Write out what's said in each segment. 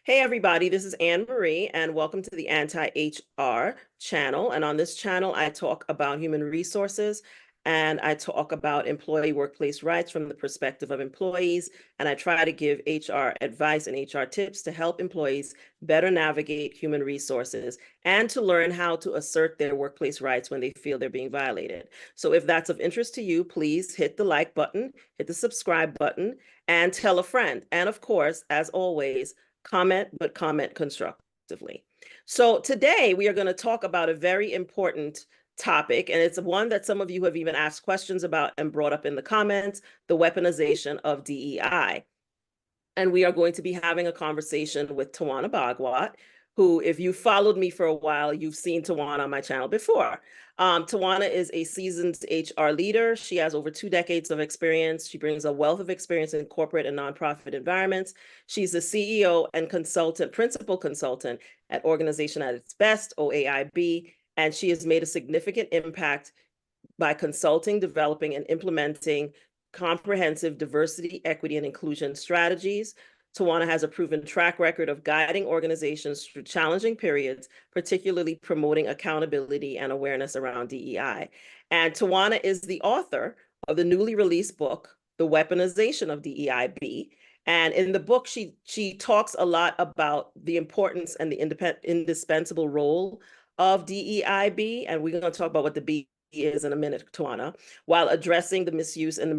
Hey, everybody, this is Anne Marie, and welcome to the Anti-HR channel. And on this channel, I talk about human resources and I talk about employee workplace rights from the perspective of employees. And I try to give HR advice and HR tips to help employees better navigate human resources and to learn how to assert their workplace rights when they feel they're being violated. So if that's of interest to you, please hit the like button, hit the subscribe button, and tell a friend. And of course, as always, comment, but comment constructively. So today we are going to talk about a very important topic, and it's one that some of you have even asked questions about and brought up in the comments, the weaponization of DEI. And we are going to be having a conversation with Tawana Bhagwat, who, if you followed me for a while, you've seen Tawana on my channel before. Tawana is a seasoned HR leader. She has over 2 decades of experience. She brings a wealth of experience in corporate and nonprofit environments. She's the CEO and principal consultant at Organization at Its Best, OAIB, and she has made a significant impact by consulting, developing, and implementing comprehensive diversity, equity, and inclusion strategies. Tawana has a proven track record of guiding organizations through challenging periods, particularly promoting accountability and awareness around DEI. And Tawana is the author of the newly released book, The Weaponization of DEI. And in the book, she talks a lot about the importance and the indispensable role of DEIB. And we're going to talk about what the B is in a minute, Tawana, while addressing the misuse and the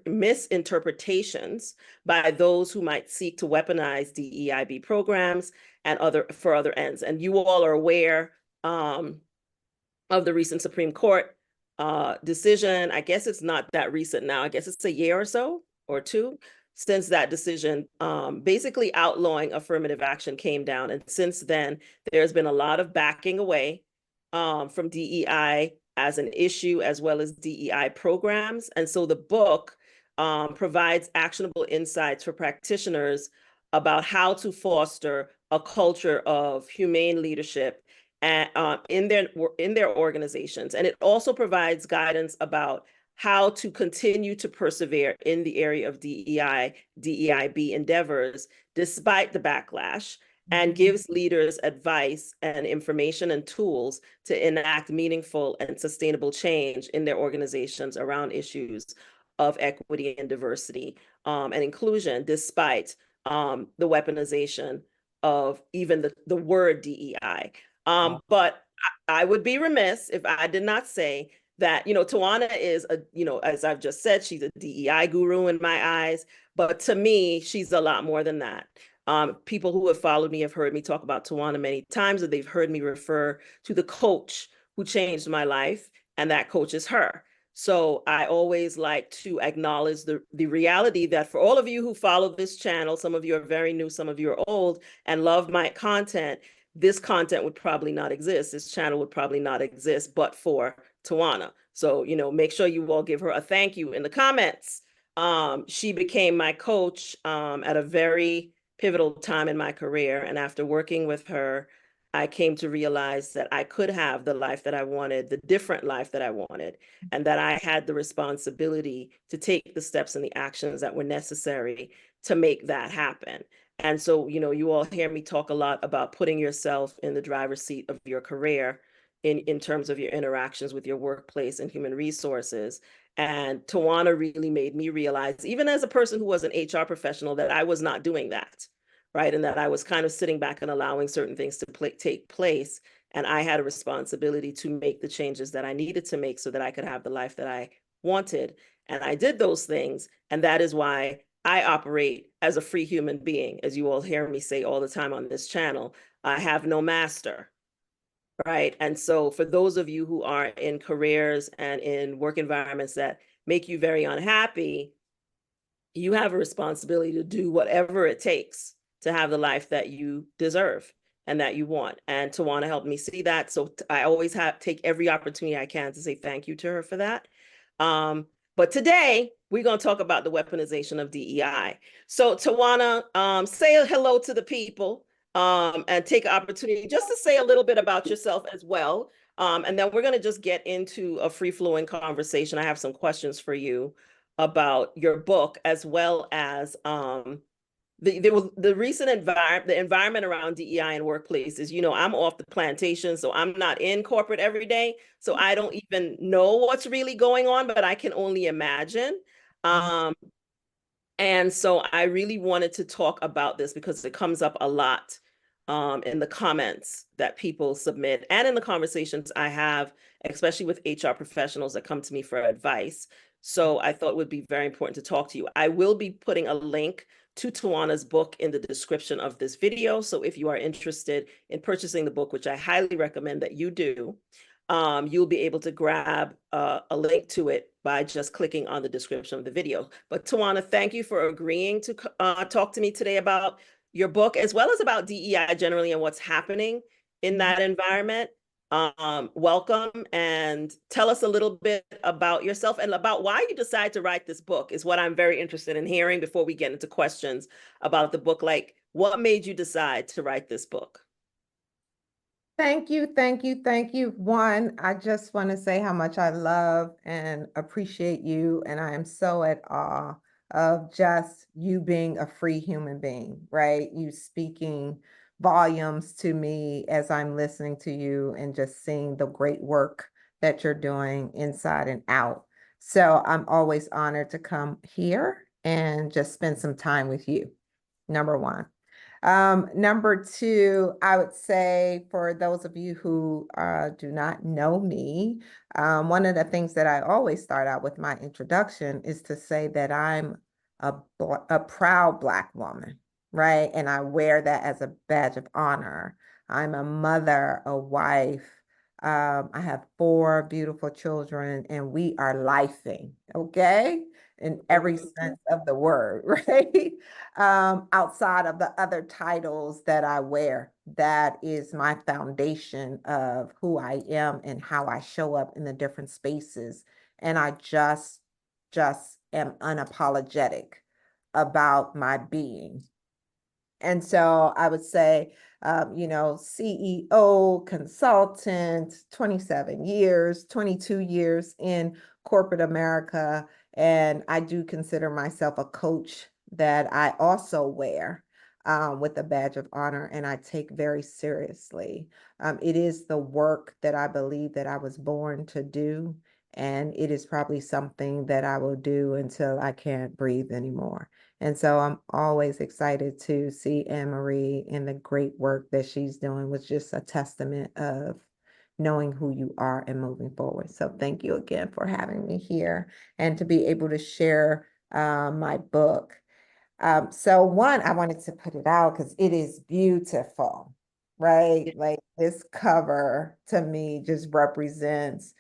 misinterpretations by those who might seek to weaponize DEIB programs and for other ends. And you all are aware of the recent Supreme Court decision. I guess it's not that recent now. I guess it's a year or so or two since that decision, basically outlawing affirmative action came down. And since then, there's been a lot of backing away from DEI as an issue, as well as DEI programs. And so the book provides actionable insights for practitioners about how to foster a culture of humane leadership in their organizations. And it also provides guidance about how to continue to persevere in the area of DEI, DEIB endeavors, despite the backlash, and gives leaders advice and information and tools to enact meaningful and sustainable change in their organizations around issues of equity and diversity and inclusion, despite the weaponization of even the word DEI. But I would be remiss if I did not say that, Tawana is as I've just said, she's a DEI guru in my eyes, but to me, she's a lot more than that. People who have followed me have heard me talk about Tawana many times, and they've heard me refer to the coach who changed my life, and that coach is her. So I always like to acknowledge the reality that for all of you who follow this channel, some of you are very new, some of you are old, and love my content, this content would probably not exist. This channel would probably not exist, but for Tawana. So, make sure you all give her a thank you in the comments. She became my coach at a very pivotal time in my career. And after working with her, I came to realize that I could have the life that I wanted, the different life that I wanted, and that I had the responsibility to take the steps and the actions that were necessary to make that happen. And so, you all hear me talk a lot about putting yourself in the driver's seat of your career in terms of your interactions with your workplace and human resources. And Tawana really made me realize, even as a person who was an HR professional, that I was not doing that, right? And that I was kind of sitting back and allowing certain things to take place. And I had a responsibility to make the changes that I needed to make so that I could have the life that I wanted. And I did those things. And that is why I operate as a free human being. As you all hear me say all the time on this channel, I have no master. Right. And so for those of you who are in careers and in work environments that make you very unhappy, you have a responsibility to do whatever it takes to have the life that you deserve and that you want. And Tawana helped me see that. So I always take every opportunity I can to say thank you to her for that. But today we're going to talk about the weaponization of DEI. So Tawana, say hello to the people. And take an opportunity just to say a little bit about yourself as well. And then we're going to just get into a free-flowing conversation. I have some questions for you about your book, as well as the recent environment around DEI in workplaces, I'm off the plantation, so I'm not in corporate every day. So I don't even know what's really going on, but I can only imagine. Um, and so I really wanted to talk about this because it comes up a lot in the comments that people submit and in the conversations I have, especially with HR professionals that come to me for advice. So I thought it would be very important to talk to you. I will be putting a link to Tawana's book in the description of this video. So if you are interested in purchasing the book, which I highly recommend that you do, you'll be able to grab a link to it by just clicking on the description of the video. But Tawana, thank you for agreeing to talk to me today about your book, as well as about DEI generally and what's happening in that environment. Welcome, and tell us a little bit about yourself and about why you decided to write this book is what I'm very interested in hearing before we get into questions about the book. Like, what made you decide to write this book? Thank you, thank you, thank you. One, I just want to say how much I love and appreciate you, and I am so at awe of just you being a free human being, right? You speaking volumes to me as I'm listening to you and just seeing the great work that you're doing inside and out. So I'm always honored to come here and just spend some time with you, number one. Number two, I would say for those of you who do not know me, one of the things that I always start out with my introduction is to say that I'm a proud Black woman, right? And I wear that as a badge of honor. I'm a mother, a wife. I have four beautiful children, and we are lifing, okay? In every sense of the word, right? Outside of the other titles that I wear. That is my foundation of who I am and how I show up in the different spaces. And I just am unapologetic about my being. And so I would say, CEO, consultant, 27 years, 22 years in corporate America. And I do consider myself a coach that I also wear with a badge of honor and I take very seriously. It is the work that I believe that I was born to do. And it is probably something that I will do until I can't breathe anymore. And so I'm always excited to see Anne Marie and the great work that she's doing was just a testament of knowing who you are and moving forward. So thank you again for having me here and to be able to share my book. So one, I wanted to put it out because it is beautiful, right? Like this cover to me just represents,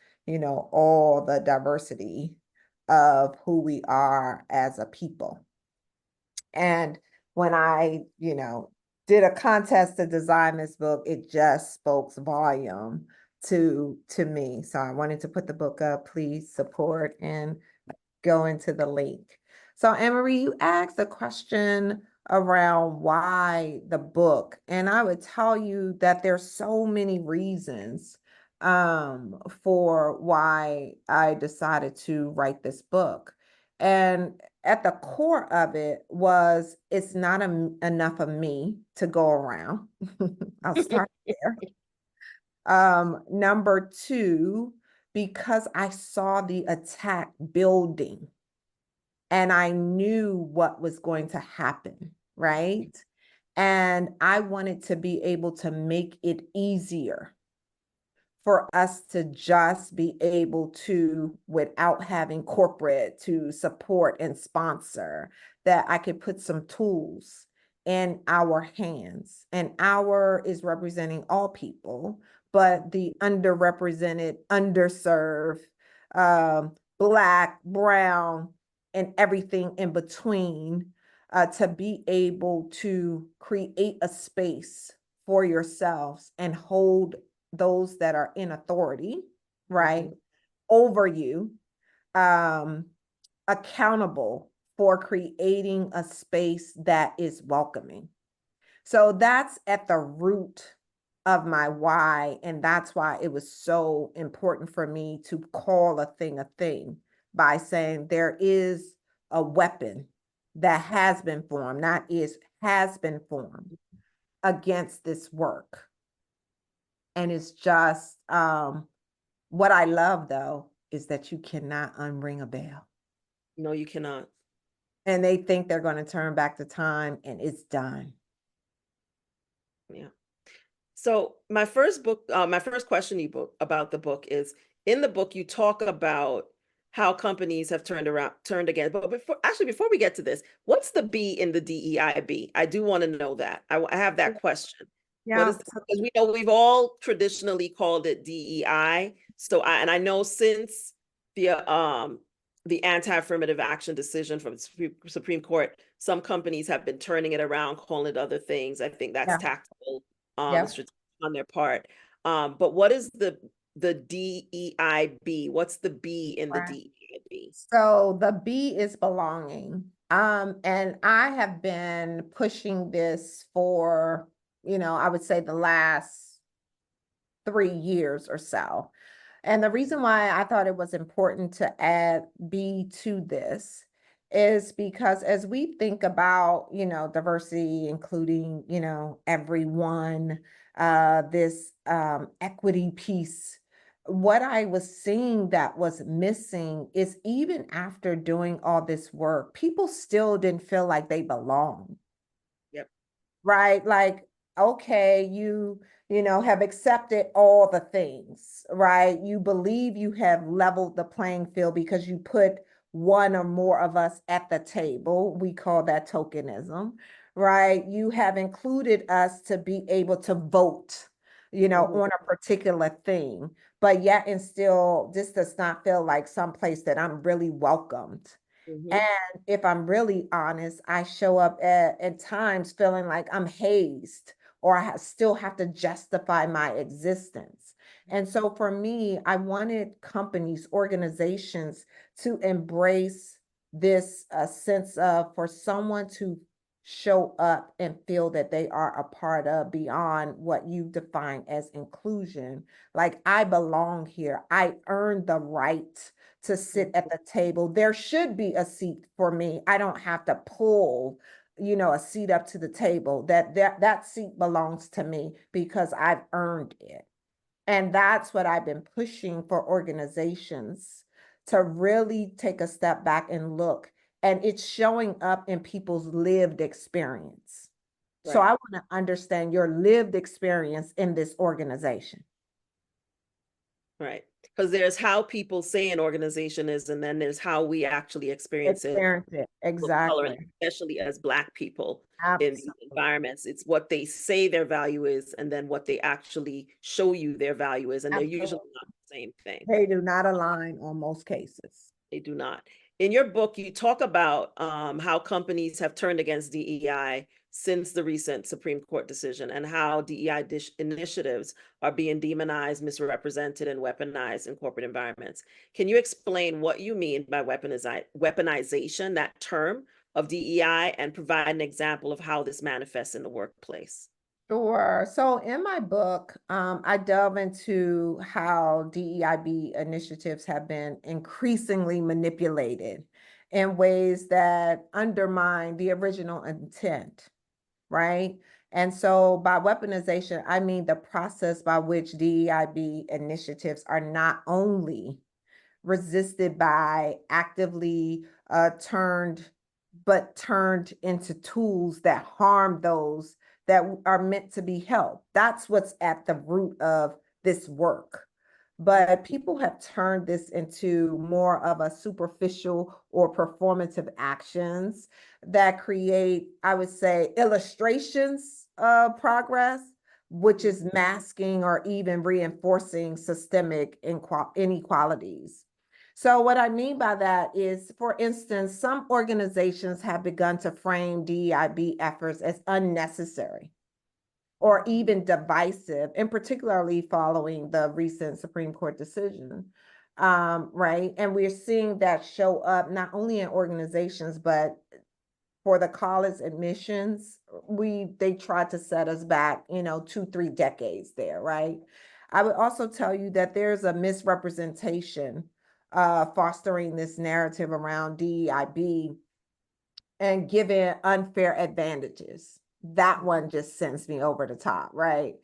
all the diversity of who we are as a people. And when I, did a contest to design this book, it just spoke volume to me. So I wanted to put the book up. Please support and go into the link. So Anne-Marie, you asked a question around why the book, and I would tell you that there's so many reasons for why I decided to write this book. And at the core of it was it's not enough of me to go around. I'll start there. Number two, because I saw the attack building and I knew what was going to happen, right? And I wanted to be able to make it easier for us to just be able to, without having corporate to support and sponsor, that I could put some tools in our hands. And our is representing all people, but the underrepresented, underserved, Black, brown, and everything in between, to be able to create a space for yourselves and hold those that are in authority, right, over you, accountable for creating a space that is welcoming. So that's at the root of my why. And that's why it was so important for me to call a thing by saying there is a weapon that has been formed, not is, has been formed against this work. And it's just, what I love though, is that you cannot unring a bell. No, you cannot. And they think they're going to turn back the time and it's done. Yeah. So my first question about the book is, in the book, you talk about how companies have turned again. But before we get to this, what's the B in the DEIB? I do want to know that. I have that question. What Yeah. is, because we know we've all traditionally called it DEI. So I know since the anti-affirmative action decision from the Supreme Court, some companies have been turning it around, calling it other things. I think that's Yeah. tactical Yeah. strategic on their part. But what is the DEIB? What's the B in the Right. DEIB? So the B is belonging. And I have been pushing this for, I would say the last 3 years or so. And the reason why I thought it was important to add B to this is because as we think about, diversity, including, everyone, this equity piece, what I was seeing that was missing is even after doing all this work, people still didn't feel like they belonged. Yep. Right? Like, okay, you have accepted all the things, right? You believe you have leveled the playing field because you put one or more of us at the table. We call that tokenism, right? You have included us to be able to vote, on a particular thing, but yet and still, this does not feel like someplace that I'm really welcomed. Mm-hmm. And if I'm really honest, I show up at times feeling like I'm hazed or still have to justify my existence. And so for me, I wanted companies, organizations to embrace this sense of for someone to show up and feel that they are a part of beyond what you define as inclusion. Like, I belong here. I earned the right to sit at the table. There should be a seat for me. I don't have to pull, a seat up to the table. That seat belongs to me because I've earned it. And that's what I've been pushing for organizations to really take a step back and look. And it's showing up in people's lived experience. So Right. I want to understand your lived experience in this organization. Right. Because there's how people say an organization is, and then there's how we actually experience it, Experience it. of color, and Exactly. especially as Black people in these Absolutely. environments. It's what they say their value is, and then what they actually show you their value is, and they're usually Absolutely. not the same thing. They do not align on most cases. They do not. In your book, you talk about how companies have turned against DEI since the recent Supreme Court decision, and how DEI initiatives are being demonized, misrepresented, and weaponized in corporate environments. Can you explain what you mean by weaponization, that term of DEI, and provide an example of how this manifests in the workplace? Sure. So in my book, I delve into how DEIB initiatives have been increasingly manipulated in ways that undermine the original intent, right? And so by weaponization, I mean the process by which DEIB initiatives are not only resisted by actively turned into tools that harm those that are meant to be helped. That's what's at the root of this work. But people have turned this into more of a superficial or performative actions that create, I would say, illustrations of progress, which is masking or even reinforcing systemic inequalities. So what I mean by that is, for instance, some organizations have begun to frame DEIB efforts as unnecessary or even divisive, and particularly following the recent Supreme Court decision, right? And we're seeing that show up not only in organizations, but for the college admissions, they tried to set us back, 2, 3 decades there, right? I would also tell you that there's a misrepresentation fostering this narrative around DEIB and giving unfair advantages. That one just sends me over the top, right?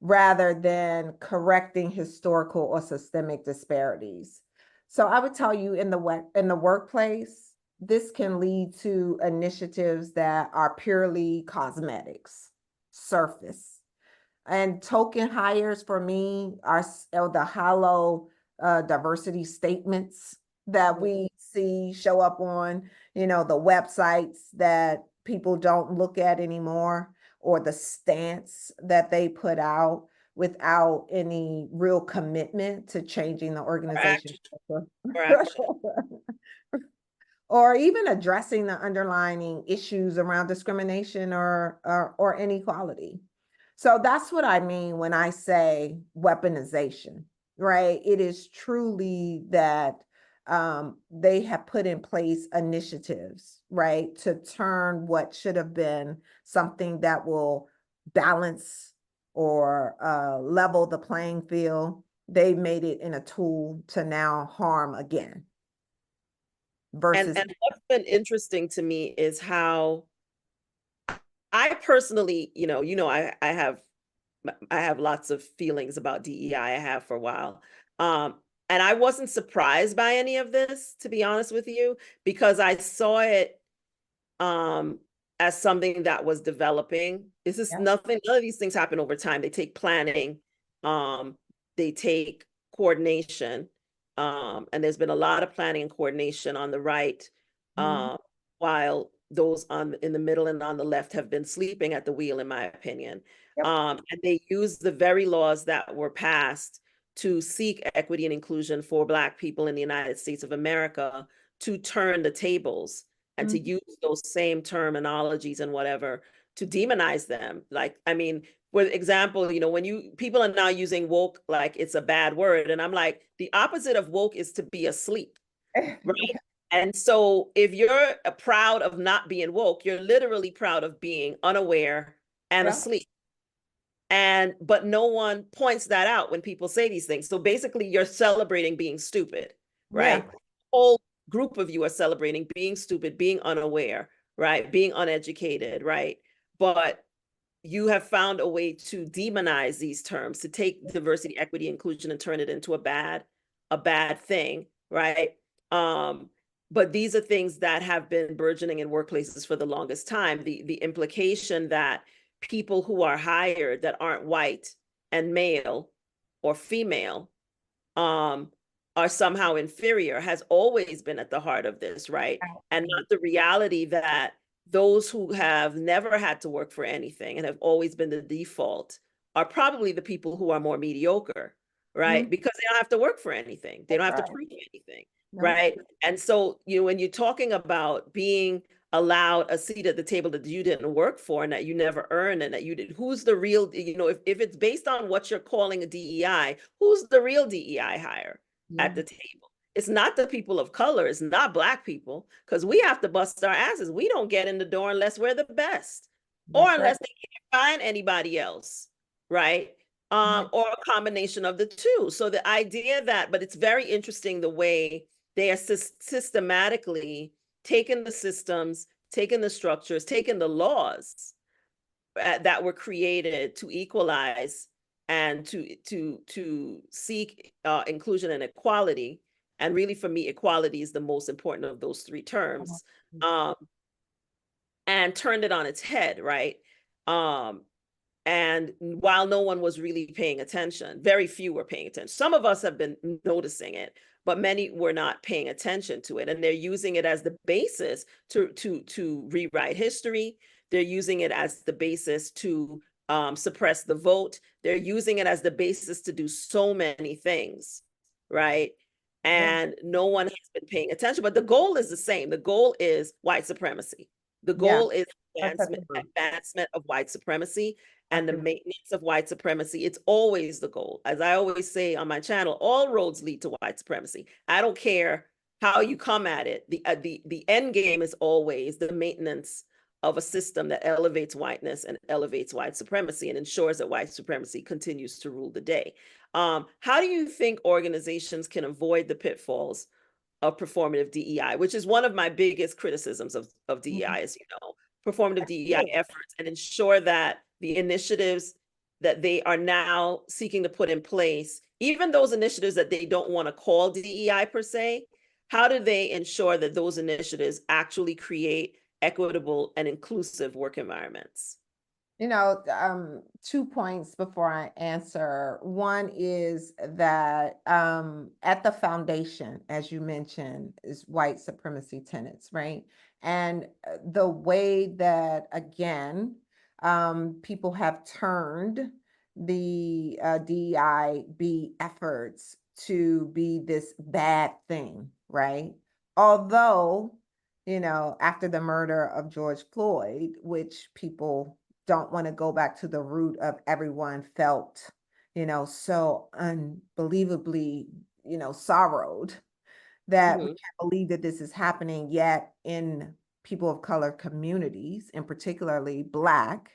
Rather than correcting historical or systemic disparities. So I would tell you in the workplace, this can lead to initiatives that are purely cosmetics, surface. And token hires for me are the hollow diversity statements that we see show up on, the websites that people don't look at anymore, or the stance that they put out without any real commitment to changing the organization. Or action. Or even addressing the underlying issues around discrimination or inequality. So that's what I mean when I say weaponization, right? It is truly that they have put in place initiatives, right, to turn what should have been something that will balance or level the playing field. They made it in a tool to now harm again. Versus, And what's been interesting to me is how I personally, I have lots of feelings about DEI. I have for a while. And I wasn't surprised by any of this, to be honest with you, because I saw it as something that was developing. This is nothing, none of these things happen over time. They take planning, they take coordination, and there's been a lot of planning and coordination on the right, while those in the middle and on the left have been sleeping at the wheel, in my opinion. And they use the very laws that were passed to seek equity and inclusion for Black people in the United States of America to turn the tables and to use those same terminologies and whatever to demonize them. Like, I mean, for example, when people are now using woke like it's a bad word, and I'm like, the opposite of woke is to be asleep, right? And so if you're proud of not being woke, you're literally proud of being unaware and asleep. But no one points that out when people say these things. So basically you're celebrating being stupid, right? The whole group of you are celebrating being stupid, being unaware, right? Being uneducated, right? But you have found a way to demonize these terms, to take diversity, equity, inclusion and turn it into a bad thing, right? But these are things that have been burgeoning in workplaces for the longest time. The implication that people who are hired that aren't white and male or female are somehow inferior has always been at the heart of this, right? And not the reality that those who have never had to work for anything and have always been the default are probably the people who are more mediocre, right? Because they don't have to work for anything. They don't have to prove anything, right? And so when you're talking about being allowed a seat at the table that you didn't work for and that you never earned and that you did, who's the real, if it's based on what you're calling a DEI, who's the real DEI hire at the table? It's not the people of color. It's not Black people, because we have to bust our asses. We don't get in the door unless we're the best, or unless they can't find anybody else, right? Or a combination of the two. So the idea that, but it's very interesting the way they are systematically taking the systems, taking the structures, taking the laws that were created to equalize and to seek inclusion and equality. And really, for me, equality is the most important of those three terms, and turned it on its head, right? And while no one was really paying attention, very few were paying attention. Some of us have been noticing it, but many were not paying attention to it. And they're using it as the basis to rewrite history. They're using it as the basis to suppress the vote. They're using it as the basis to do so many things, right? And no one has been paying attention, but the goal is the same. The goal is white supremacy. The goal is advancement of white supremacy and the maintenance of white supremacy. It's always the goal. As I always say on my channel, all roads lead to white supremacy. I don't care how you come at it. The end game is always the maintenance of a system that elevates whiteness and elevates white supremacy and ensures that white supremacy continues to rule the day. How do you think organizations can avoid the pitfalls of performative DEI, which is one of my biggest criticisms of DEI, as you know, performative DEI efforts, and ensure that the initiatives that they are now seeking to put in place, even those initiatives that they don't want to call DEI per se, how do they ensure that those initiatives actually create equitable and inclusive work environments? 2 points before I answer. One is that at the foundation, as you mentioned, is white supremacy tenets, right? And the way that, again, people have turned the DEIB efforts to be this bad thing, right? Although, after the murder of George Floyd, which people don't want to go back to the root of everyone felt, so unbelievably, sorrowed that we Mhm. can't believe that this is happening yet in people of color communities, and particularly Black,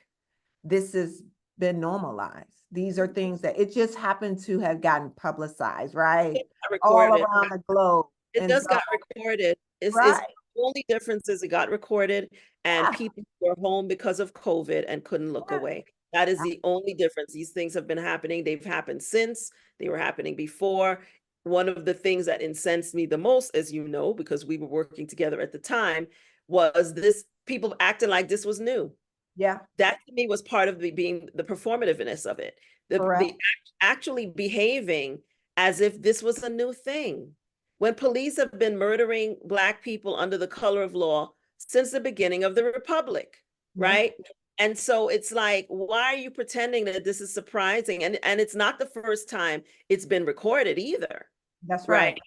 this has been normalized. These are things that it just happened to have gotten publicized, right? It got All recorded. around the globe. It And just so, got recorded. It's right, the only difference is it got recorded and yeah, people were home because of COVID and couldn't look yeah, away. That is the only difference. These things have been happening. They've happened since, they were happening before. One of the things that incensed me the most, as you know, because we were working together at the time, was this people acting like this was new. yeah, That to me was part of being the performativeness of it. The correct. actually behaving as if this was a new thing. When police have been murdering Black people under the color of law since the beginning of the Republic, Yeah, right? And so it's like, why are you pretending that this is surprising? And it's not the first time it's been recorded either, that's right? right.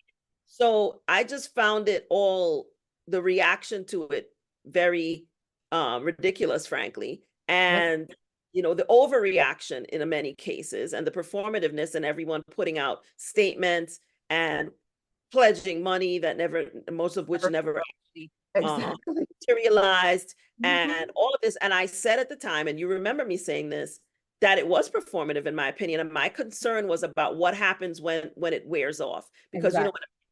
So I just found it all, the reaction to it, very ridiculous, frankly. Yep, And, the overreaction in many cases and the performativeness and everyone putting out statements and pledging money that never, most of which never never feel- actually exactly. materialized, Mhm. and all of this. And I said at the time, and you remember me saying this, that it was performative in my opinion. And my concern was about what happens when it wears off. Because Exactly.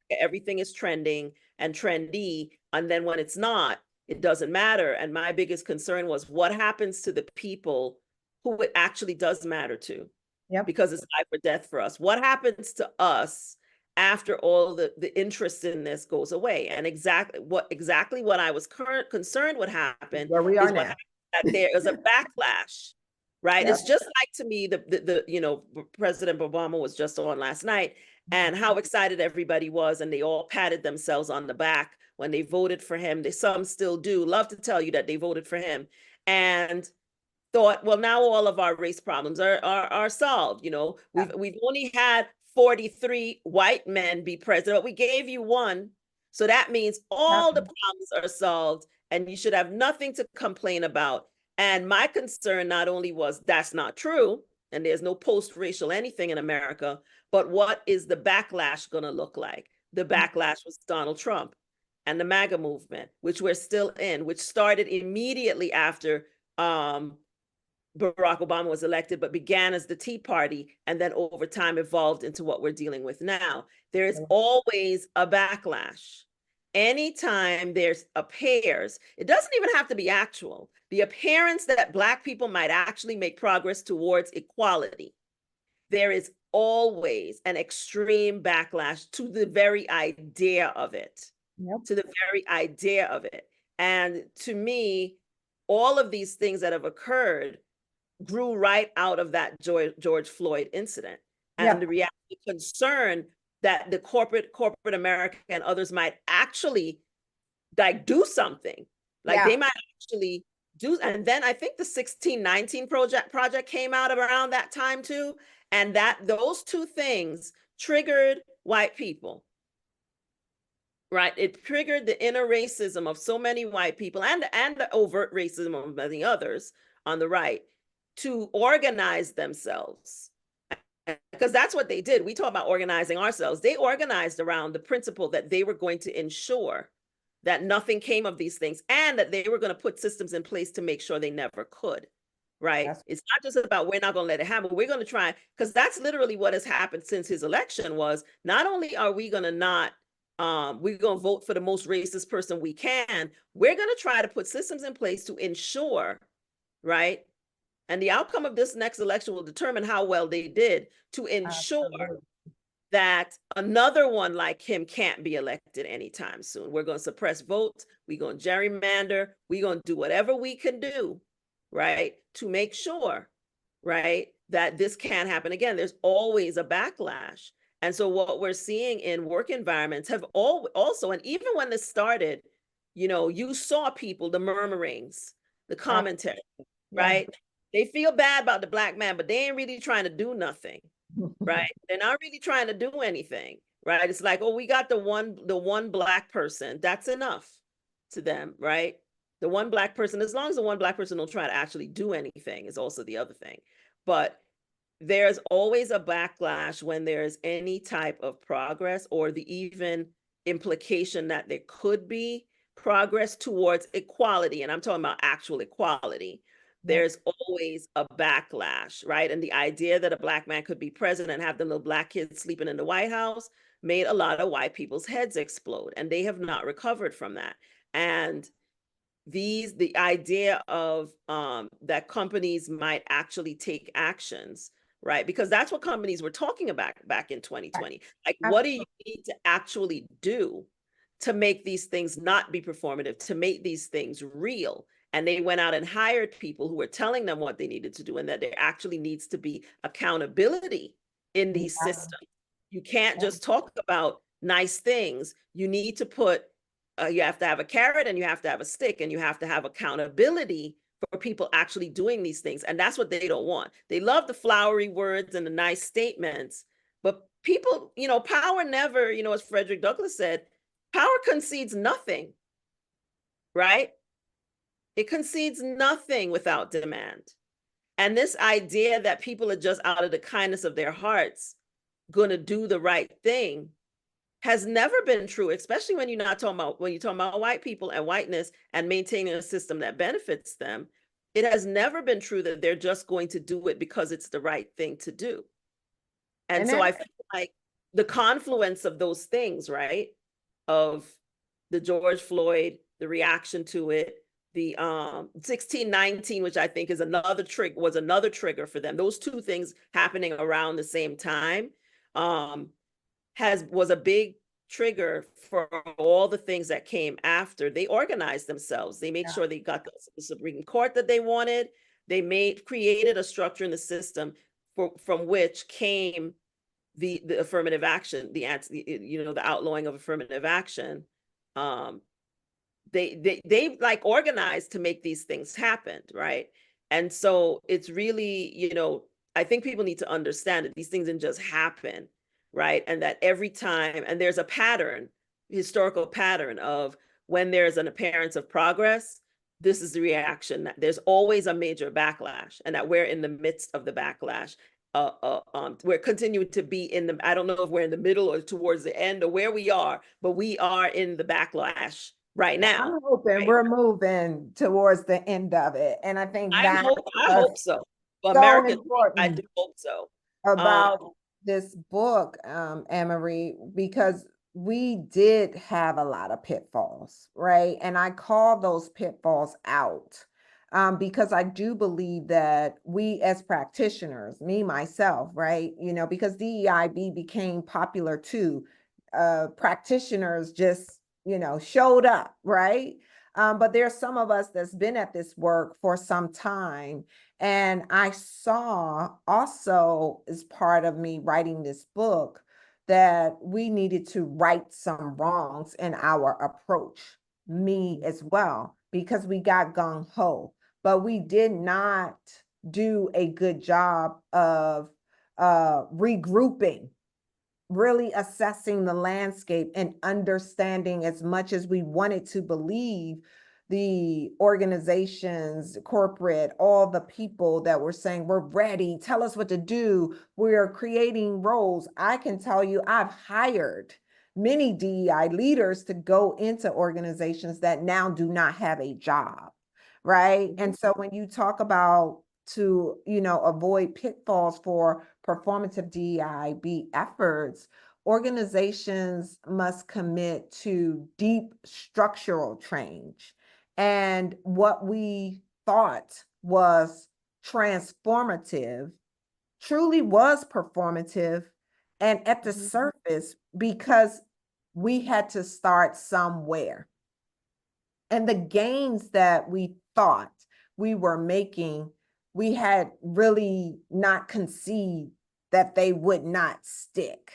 when everything is trending and trendy, and then when it's not, it doesn't matter. And my biggest concern was what happens to the people who it actually does matter to, Yep. because it's life or death for us. What happens to us after all the interest in this goes away? And exactly what I was concerned would happen Where we are is what now. happens, that there is a backlash, right? Yep. It's just like, to me, President Obama was just on last night, and how excited everybody was, and they all patted themselves on the back when they voted for him. Some still do love to tell you that they voted for him, and thought, well, now all of our race problems are solved. Yep. We've only had 43 white men be president, but we gave you one. So that means Yep. all the problems are solved and you should have nothing to complain about. And my concern not only was that's not true, and there's no post-racial anything in America, but what is the backlash going to look like? The backlash was Donald Trump and the MAGA movement, which we're still in, which started immediately after Barack Obama was elected, but began as the Tea Party and then over time evolved into what we're dealing with now. There is always a backlash. Anytime there's appears, it doesn't even have to be actual, the appearance that Black people might actually make progress towards equality, there is always an extreme backlash to the very idea of it, Yep. to the very idea of it. And to me, all of these things that have occurred grew right out of that George Floyd incident, and Yep. the reality concern that the corporate America and others might actually like do something, like Yeah. they might actually do. And then I think the 1619 project came out around that time too, and that those two things triggered white people, right? It triggered the inner racism of so many white people, and the overt racism of many others on the right, to organize themselves, because that's what they did. We talk about organizing ourselves. They organized around the principle that they were going to ensure that nothing came of these things, and that they were going to put systems in place to make sure they never could. Right? That's It's not just about we're not going to let it happen. We're going to try, because that's literally what has happened since his election. Was not only are we going to not we're going to vote for the most racist person we can. We're going to try to put systems in place to ensure, right? And the outcome of this next election will determine how well they did to ensure that another one like him can't be elected anytime soon. We're going to suppress votes. We're going to gerrymander. We're going to do whatever we can do, right, to make sure, right, that this can't happen again. There's always a backlash. And so what we're seeing in work environments have also, and even when this started, you saw people, the murmurings, the commentary, right? They feel bad about the Black man, but they ain't really trying to do nothing, right? They're not really trying to do anything, right? It's like, oh, we got the one Black person. That's enough to them, right? The one Black person, as long as the one Black person don't try to actually do anything, is also the other thing. But there's always a backlash when there's any type of progress or the even implication that there could be progress towards equality. And I'm talking about actual equality. There's always a backlash, right? And the idea that a Black man could be president and have the little Black kids sleeping in the White House made a lot of white people's heads explode, and they have not recovered from that. And the idea of that companies might actually take actions, right? Because that's what companies were talking about back in 2020. Like, what do you need to actually do to make these things not be performative, to make these things real? And they went out and hired people who were telling them what they needed to do, and that there actually needs to be accountability in these systems. You can't just talk about nice things. You need to put you have to have a carrot and you have to have a stick, and you have to have accountability for people actually doing these things. And that's what they don't want. They love the flowery words and the nice statements, but people, power never, as Frederick Douglass said, power concedes nothing, right? It concedes nothing without demand. And this idea that people are just out of the kindness of their hearts going to do the right thing has never been true, especially when you're talking about white people and whiteness and maintaining a system that benefits them. It has never been true that they're just going to do it because it's the right thing to do. And so I feel like the confluence of those things, right, of the George Floyd, the reaction to it, the 1619, which I think is another trigger for them. Those two things happening around the same time was a big trigger for all the things that came after. They organized themselves. They made sure they got the Supreme Court that they wanted. They created a structure in the system from which came the affirmative action, the outlawing of affirmative action. They like organized to make these things happen, right? And so it's really, I think people need to understand that these things didn't just happen, right? And that every time, and there's a pattern, historical pattern of when there's an appearance of progress, this is the reaction. There's always a major backlash, and that we're in the midst of the backlash. We're continuing to be I don't know if we're in the middle or towards the end or where we are, but we are in the backlash right now. I'm hoping we're moving towards the end of it. And I think I hope so. For so America, important I do hope so. About this book, Anne-Marie, because we did have a lot of pitfalls, right? And I call those pitfalls out because I do believe that we as practitioners, me, myself, right? Because DEIB became popular too. Practitioners just, showed up, right? But there's some of us that's been at this work for some time. And I saw also, as part of me writing this book, that we needed to right some wrongs in our approach, me as well, because we got gung-ho, but we did not do a good job of regrouping, really assessing the landscape and understanding, as much as we wanted to believe the organizations, corporate, all the people that were saying, we're ready, tell us what to do, we're creating roles. I can tell you, I've hired many DEI leaders to go into organizations that now do not have a job, right? And so when you talk about to avoid pitfalls for performative DEIB efforts, organizations must commit to deep structural change. And what we thought was transformative truly was performative and at the surface because we had to start somewhere. And the gains that we thought we were making, we had really not conceived that they would not stick.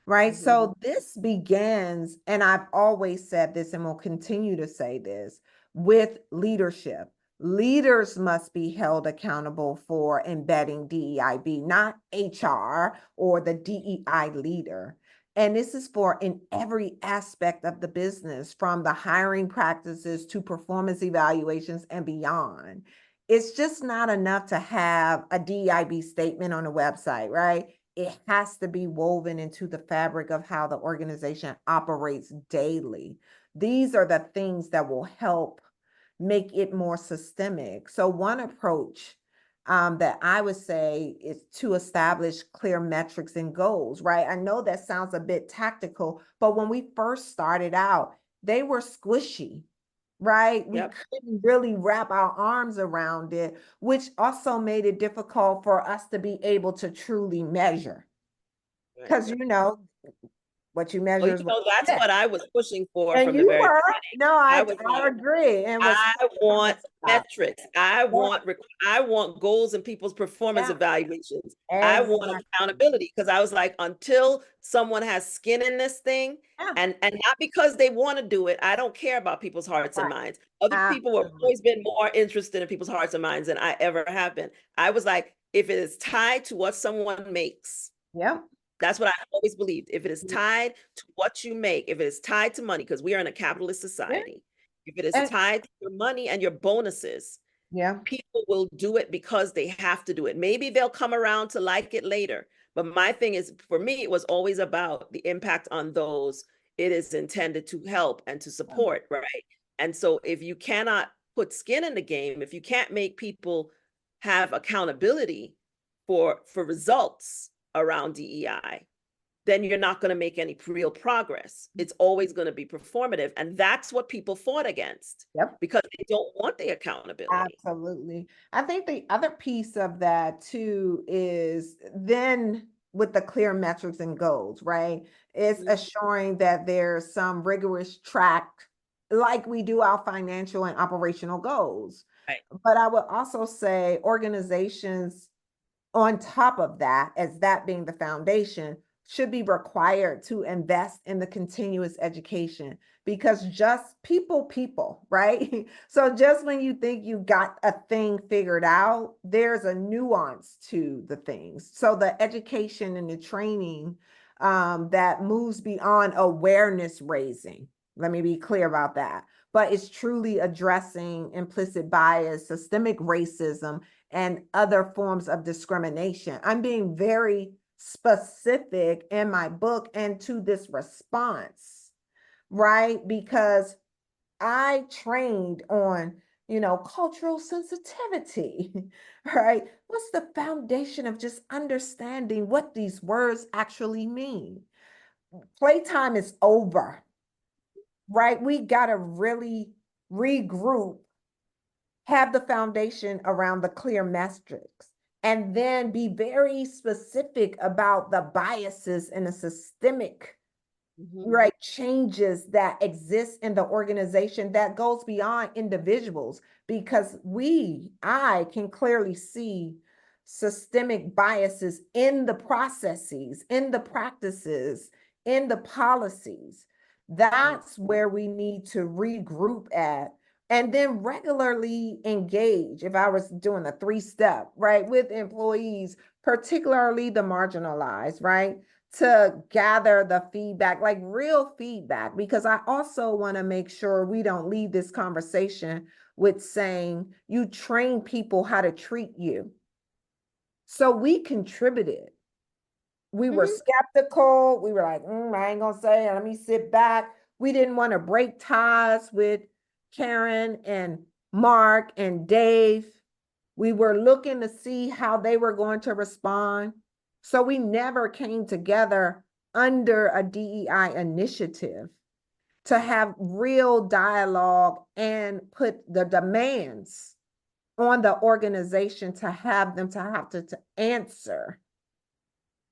Right. So this begins, and I've always said this and will continue to say this, with leadership. Leaders must be held accountable for embedding DEIB, not HR or the DEI leader. And this is for in every aspect of the business, from the hiring practices to performance evaluations and beyond. It's just not enough to have a DEIB statement on a website, right? It has to be woven into the fabric of how the organization operates daily. These are the things that will help make it more systemic. So one approach that I would say is to establish clear metrics and goals, right? I know that sounds a bit tactical, but when we first started out, they were squishy, right? We couldn't really wrap our arms around it, which also made it difficult for us to be able to truly measure. Because, what you measure is what that's what I was pushing for and from you the very were. beginning. No, I like, agree. And I want metrics. I yeah. want goals and people's performance Yeah. evaluations. I want Exactly. accountability because I was like, until someone has skin in this thing, Yeah. and not because they want to do it, I don't care about people's hearts and Right. minds. Other people have always been more interested in people's hearts and minds than I ever have been. I was like, if it is tied to what someone makes, Yep. that's what I always believed. If it is tied to what you make, if it is tied to money, because we are in a capitalist society, if it is tied to your money and your bonuses, people will do it because they have to do it. Maybe they'll come around to like it later. But my thing is, for me, it was always about the impact on those it is intended to help and to support, right? And so if you cannot put skin in the game, if you can't make people have accountability for results around DEI, then you're not going to make any real progress. It's always going to be performative. And that's what people fought against because they don't want the accountability. Absolutely. I think the other piece of that too is then with the clear metrics and goals, right? It's assuring that there's some rigorous track like we do our financial and operational goals. Right. But I would also say organizations on top of that, as that being the foundation, should be required to invest in the continuous education because just people, right? So just when you think you got a thing figured out, there's a nuance to the things. So the education and the training that moves beyond awareness raising. Let me be clear about that. But it's truly addressing implicit bias, systemic racism, and other forms of discrimination. I'm being very specific in my book and to this response, right? Because I trained on, cultural sensitivity, right? What's the foundation of just understanding what these words actually mean? Playtime is over, right? We got to really regroup, have the foundation around the clear metrics, and then be very specific about the biases and the systemic right changes that exist in the organization that goes beyond individuals, because I can clearly see systemic biases in the processes, in the practices, in the policies. That's where we need to regroup at, and then regularly engage. If I was doing a 3-step, right, with employees, particularly the marginalized, right, to gather the feedback, like real feedback, because I also want to make sure we don't leave this conversation with saying you train people how to treat you. So we contributed. We were skeptical. We were like, I ain't gonna say it. Let me sit back. We didn't want to break ties with Karen and Mark and Dave. We were looking to see how they were going to respond. So we never came together under a DEI initiative to have real dialogue and put the demands on the organization to have them to answer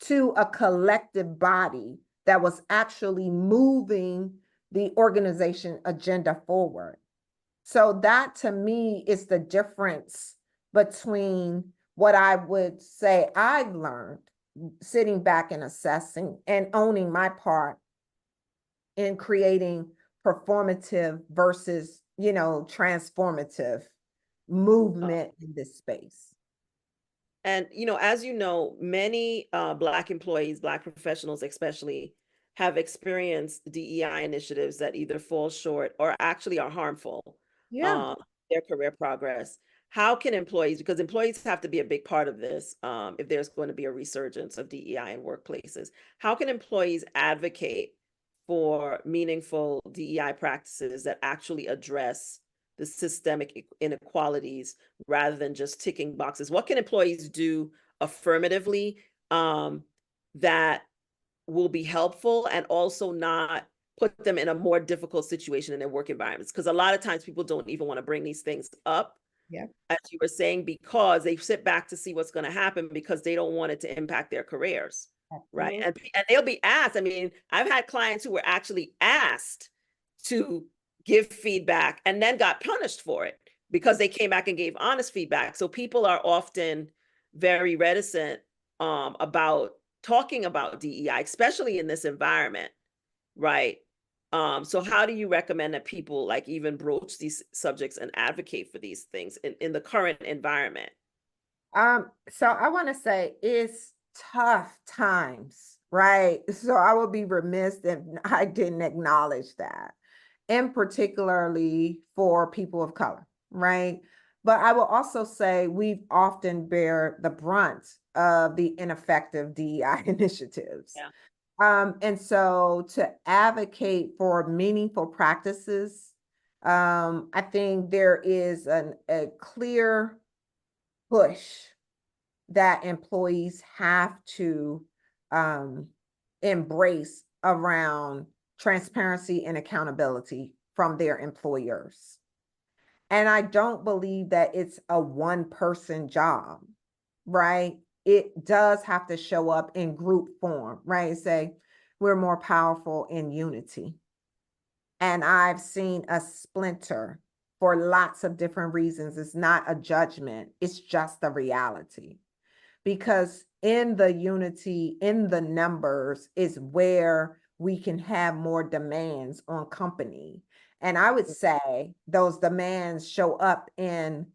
to a collective body that was actually moving the organization agenda forward. So that to me is the difference between what I would say I've learned sitting back and assessing and owning my part in creating performative versus, transformative movement in this space. And, as you know, many Black employees, Black professionals especially, have experienced DEI initiatives that either fall short or actually are harmful Yeah. uh, their career progress. How can employees, because employees have to be a big part of this if there's going to be a resurgence of DEI in workplaces, how can employees advocate for meaningful DEI practices that actually address the systemic inequalities rather than just ticking boxes? What can employees do affirmatively that will be helpful and also not put them in a more difficult situation in their work environments? Because a lot of times people don't even want to bring these things up, Yeah. as you were saying, because they sit back to see what's going to happen because they don't want it to impact their careers. Right. Absolutely. And they'll be asked. I mean, I've had clients who were actually asked to give feedback and then got punished for it because they came back and gave honest feedback. So people are often very reticent about talking about DEI, especially in this environment, right? So how do you recommend that people like even broach these subjects and advocate for these things in the current environment? So I want to say it's tough times, right? So I would be remiss if I didn't acknowledge that, and particularly for people of color, right? But I will also say we've often bear the brunt of the ineffective DEI initiatives. Yeah. And so to advocate for meaningful practices, I think there is a clear push that employees have to embrace around transparency and accountability from their employers. And I don't believe that it's a one person job, right? It does have to show up in group form, right? Say, we're more powerful in unity. And I've seen a splinter for lots of different reasons. It's not a judgment, it's just the reality. Because in the unity, in the numbers, is where we can have more demands on company. And I would say those demands show up in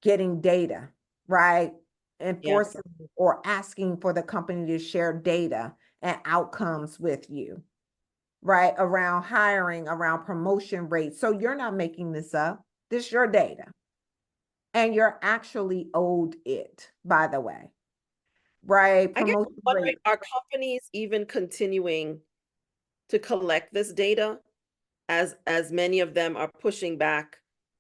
getting data, right? Yeah. Enforcing or asking for the company to share data and outcomes with you, right? Around hiring, around promotion rates. So you're not making this up. This is your data. And you're actually owed it, by the way, right? I guess Promotion I'm wondering, rate. are companies even continuing to collect this data as many of them are pushing back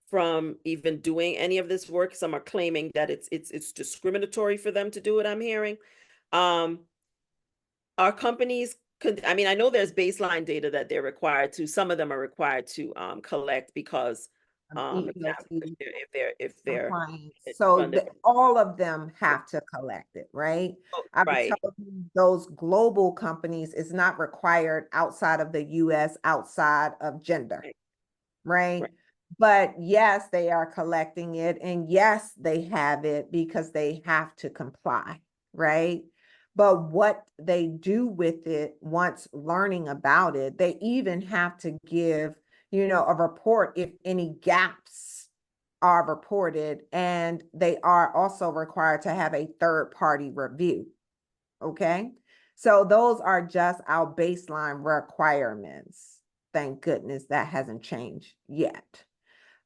from even doing any of this work? Some are claiming that it's discriminatory for them to do it, I'm hearing. Um, are companies I mean, I know there's baseline data that they're required to, some of them are required to collect because EEOT if they're compliance. So funded. all of them have to collect it, right? Oh, I would right. tell you those global companies is not required outside of the US, outside of gender, Right. right? Right. But yes, they are collecting it. And yes, they have it because they have to comply, right? But what they do with it once learning about it, they even have to give, a report if any gaps are reported. And they are also required to have a third party review. Okay. So those are just our baseline requirements. Thank goodness that hasn't changed yet.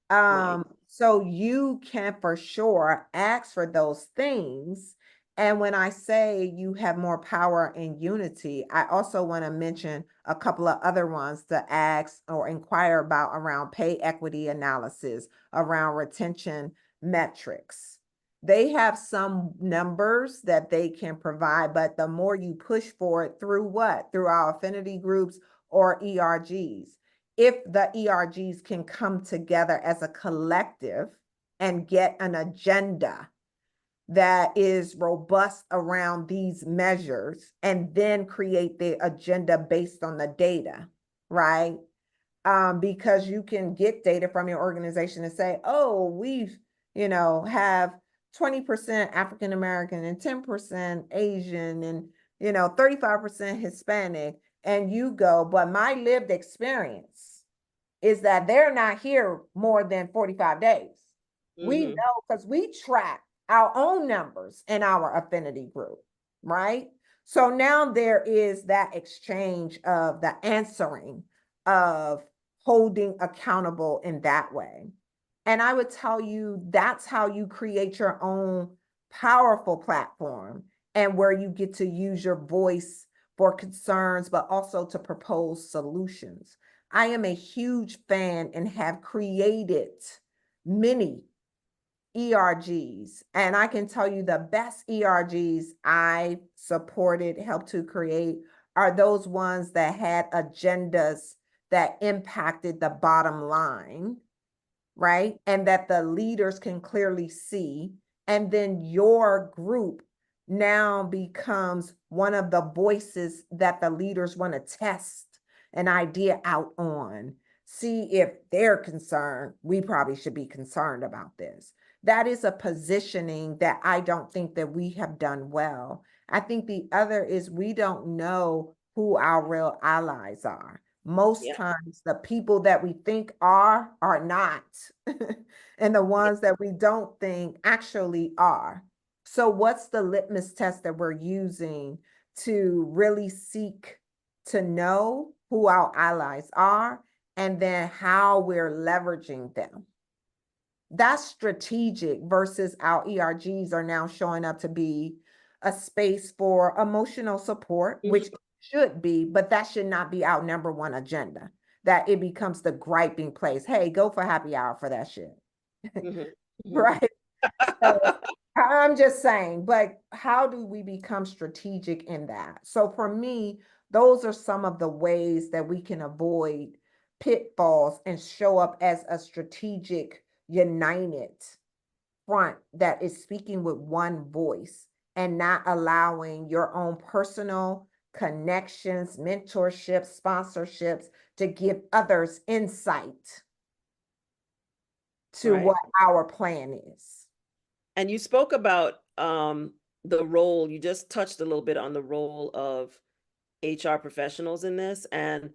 Right. So you can for sure ask for those things. And when I say you have more power in unity, I also want to mention a couple of other ones to ask or inquire about around pay equity analysis, around retention metrics, They have some numbers that they can provide, but the more you push for it through what? Through our affinity groups or ERGs. If the ERGs can come together as a collective and get an agenda that is robust around these measures and then create the agenda based on the data, right? Because you can get data from your organization and say, oh, we've, have 20% African American and 10% Asian and, 35% Hispanic. And you go, but my lived experience is that they're not here more than 45 days. We know because we track our own numbers in our affinity group, right? So now there is that exchange of the answering of holding accountable in that way. And I would tell you that's how you create your own powerful platform and where you get to use your voice for concerns, but also to propose solutions. I am a huge fan and have created many ERGs. And I can tell you the best ERGs I supported, helped to create are those ones that had agendas that impacted the bottom line, right? And that the leaders can clearly see. And then your group now becomes one of the voices that the leaders want to test an idea out on. See if they're concerned. We probably should be concerned about this. That is a positioning that I don't think that we have done well. I think the other is we don't know who our real allies are. Most times the people that we think are not. And the ones that we don't think actually are. So what's the litmus test that we're using to really seek to know who our allies are and then how we're leveraging them? That's strategic versus our ERGs are now showing up to be a space for emotional support, which should be, but that should not be our number one agenda, that it becomes the griping place. Hey, go for happy hour for that shit. Right? So I'm just saying, but how do we become strategic in that? So for me, those are some of the ways that we can avoid pitfalls and show up as a strategic, united front that is speaking with one voice and not allowing your own personal connections, mentorships, sponsorships to give others insight to what our plan is. And you spoke about the role, you just touched a little bit on the role of HR professionals in this, and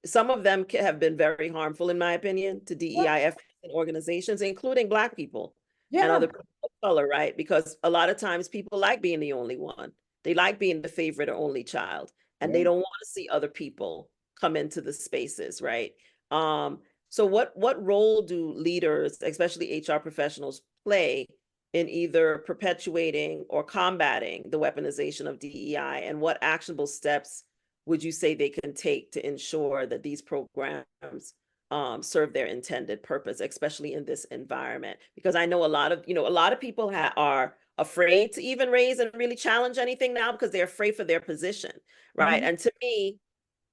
some of them have been very harmful, in my opinion, to DEI efforts and organizations, including Black people and other people of color, right? Because a lot of times people like being the only one. They like being the favorite or only child, and they don't want to see other people come into the spaces, right? So what role do leaders, especially HR professionals, play in either perpetuating or combating the weaponization of DEI, and what actionable steps would you say they can take to ensure that these programs serve their intended purpose, especially in this environment? Because I know a lot of people are afraid to even raise and really challenge anything now because they're afraid for their position, right? And to me,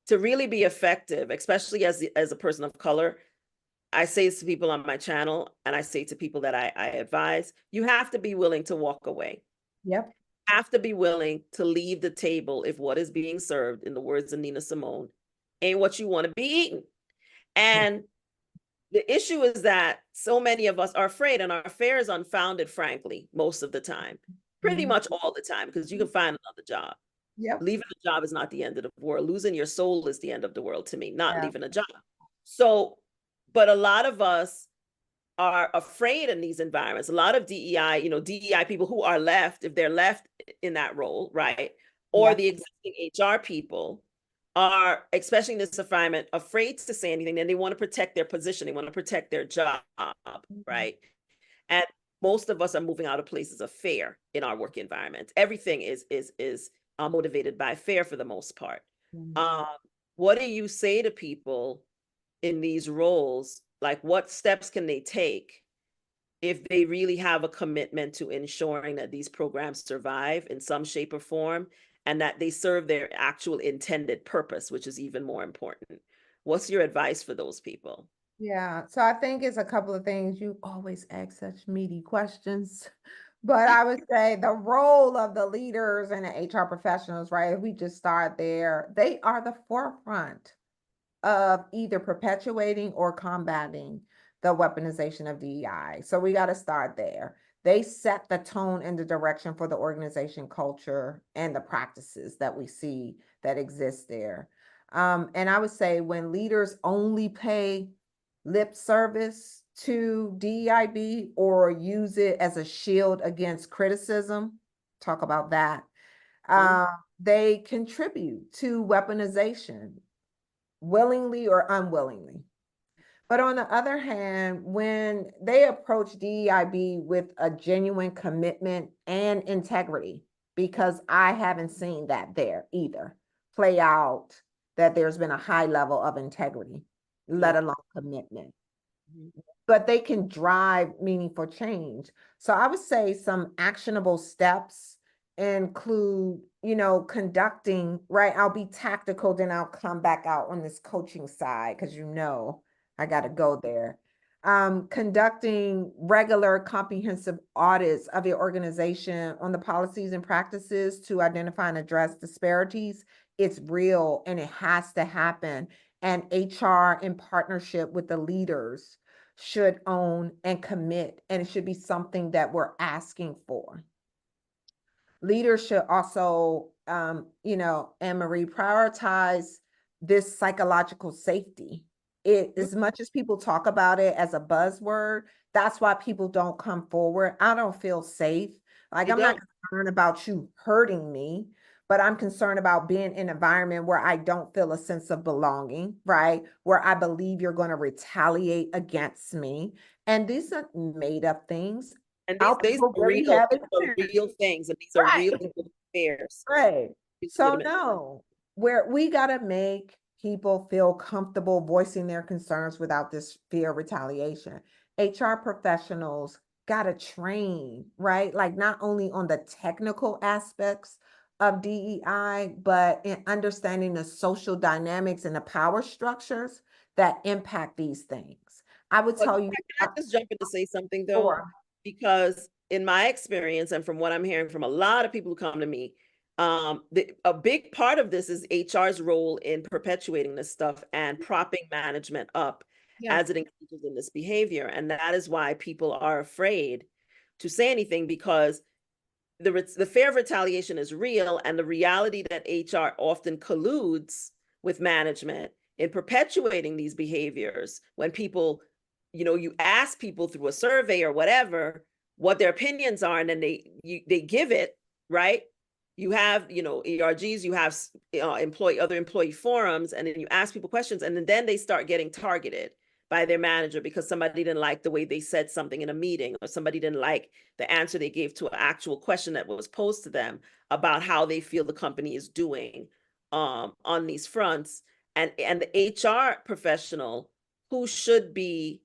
to really be effective, especially as a person of color, I say this to people on my channel, and I say to people that I advise, you have to be willing to walk away. Have to be willing to leave the table if what is being served, in the words of Nina Simone, ain't what you want to be eating. And the issue is that so many of us are afraid, and our fear is unfounded, frankly, most of the time, pretty much all the time, because you can find another job. Leaving a job is not the end of the world. Losing your soul is the end of the world to me, not leaving a job. So, but a lot of us are afraid in these environments. A lot of DEI, DEI people who are left, if they're left in that role, right? Or the existing HR people are, especially in this environment, afraid to say anything, and they want to protect their position. They want to protect their job, right? And most of us are moving out of places of fear in our work environment. Everything is motivated by fear for the most part. What do you say to people in these roles? Like, what steps can they take if they really have a commitment to ensuring that these programs survive in some shape or form and that they serve their actual intended purpose, which is even more important. What's your advice for those people? Yeah, so I think it's a couple of things. You always ask such meaty questions. But I would say the role of the leaders and the HR professionals, right? If we just start there, they are the forefront of either perpetuating or combating the weaponization of DEI. So we got to start there. They set the tone and the direction for the organization culture and the practices that we see that exist there. And I would say when leaders only pay lip service to DEIB or use it as a shield against criticism, talk about that. Mhm. They contribute to weaponization willingly or unwillingly. But on the other hand, when they approach DEIB with a genuine commitment and integrity, because I haven't seen that there either play out, that there's been a high level of integrity, let Yep. alone commitment, Mhm. but they can drive meaningful change. So I would say some actionable steps include, conducting, right? I'll be tactical, then I'll come back out on this coaching side because I got to go there. Conducting regular comprehensive audits of your organization on the policies and practices to identify and address disparities. It's real and it has to happen. And HR in partnership with the leaders should own and commit, and it should be something that we're asking for. Leaders should also, Anne-Marie, prioritize this psychological safety. As much as people talk about it as a buzzword, that's why people don't come forward. I don't feel safe. Like, They I'm not don't. concerned about you hurting me, but I'm concerned about being in an environment where I don't feel a sense of belonging, right? Where I believe you're going to retaliate against me. And these are made up things. And How these people are really real, have these are experience. real things, and these are real Right. affairs, Right. So legitimate. no, where we got to make people feel comfortable voicing their concerns without this fear of retaliation. HR professionals got to train, right? Like not only on the technical aspects of DEI, but in understanding the social dynamics and the power structures that impact these things. I would But tell you, can I just jump in to say something though? sure. Because in my experience, and from what I'm hearing from a lot of people who come to me, a big part of this is HR's role in perpetuating this stuff and propping management up Yeah. as it engages in this behavior. And that is why people are afraid to say anything, because the fear of retaliation is real, and the reality that HR often colludes with management in perpetuating these behaviors. When people, you ask people through a survey or whatever what their opinions are, and then they give it, right? You have, ERGs, you have other employee forums, and then you ask people questions, and then they start getting targeted by their manager because somebody didn't like the way they said something in a meeting, or somebody didn't like the answer they gave to an actual question that was posed to them about how they feel the company is doing on these fronts. And the HR professional who should be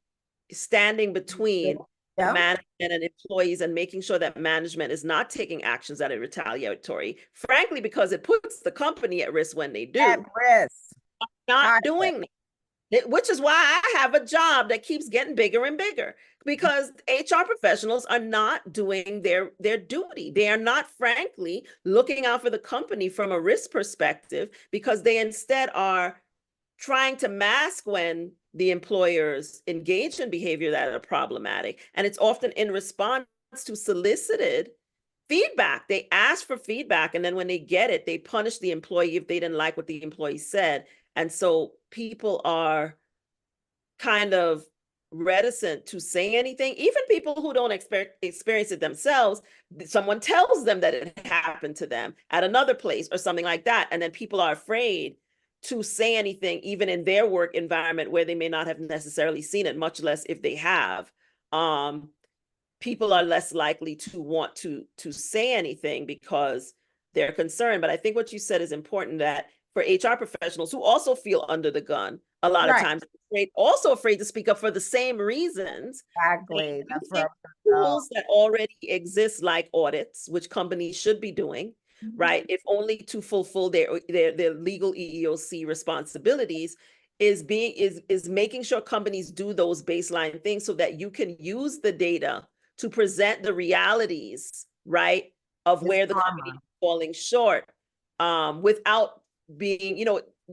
standing between the Yeah. management and employees and making sure that management is not taking actions that are retaliatory, frankly, because it puts the company at risk when they At do, risk. not High risk. doing which is why I have a job that keeps getting bigger and bigger, because HR professionals are not doing their duty. They are not, frankly, looking out for the company from a risk perspective, because they instead are trying to mask when the employers engage in behavior that are problematic. And it's often in response to solicited feedback. They ask for feedback, and then when they get it, they punish the employee if they didn't like what the employee said. And so people are kind of reticent to say anything. Even people who don't experience it themselves, someone tells them that it happened to them at another place or something like that. And then people are afraid to say anything, even in their work environment where they may not have necessarily seen it, much less if they have. People are less likely to want to say anything because they're concerned. But I think what you said is important, that for HR professionals who also feel under the gun a lot of Right. times, also afraid to speak up for the same reasons. Exactly. That's where Using I'm gonna go. tools that already exist, like audits, which companies should be doing, right? If only to fulfill their legal EEOC responsibilities, is making sure companies do those baseline things so that you can use the data to present the realities, right, of It's where the company karma. is falling short, without being,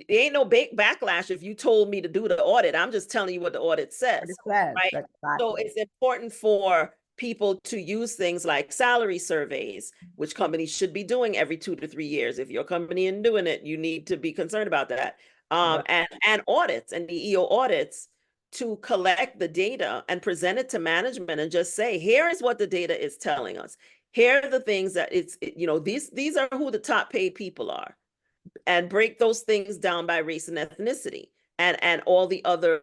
there ain't no backlash if you told me to do the audit. I'm just telling you what the audit What it says, says. right? So Exactly. it's important for people to use things like salary surveys, which companies should be doing every 2 to 3 years. If your company isn't doing it, you need to be concerned about that. Right. And audits and EEO audits to collect the data and present it to management and just say, here is what the data is telling us. Here are the things that these are who the top paid people are, and break those things down by race and ethnicity and all the other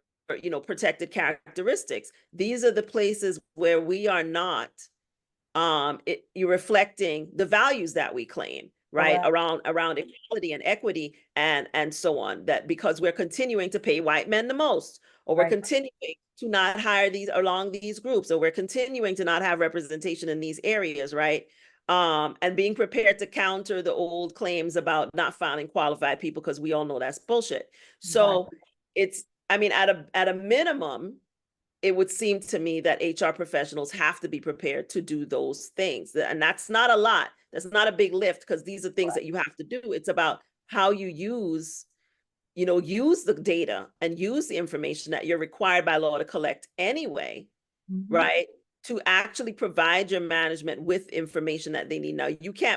protected characteristics. These are the places where we are not you're reflecting the values that we claim, right, Correct. around equality and equity and so on, that because we're continuing to pay white men the most, or we're Right. continuing to not hire these along these groups, or we're continuing to not have representation in these areas, right? And being prepared to counter the old claims about not finding qualified people, because we all know that's bullshit. So Exactly. it's, I mean, at a minimum, it would seem to me that HR professionals have to be prepared to do those things. And that's not a lot. That's not a big lift, because these are things that you have to do. It's about how you use the data and use the information that you're required by law to collect anyway, right? To actually provide your management with information that they need. Now,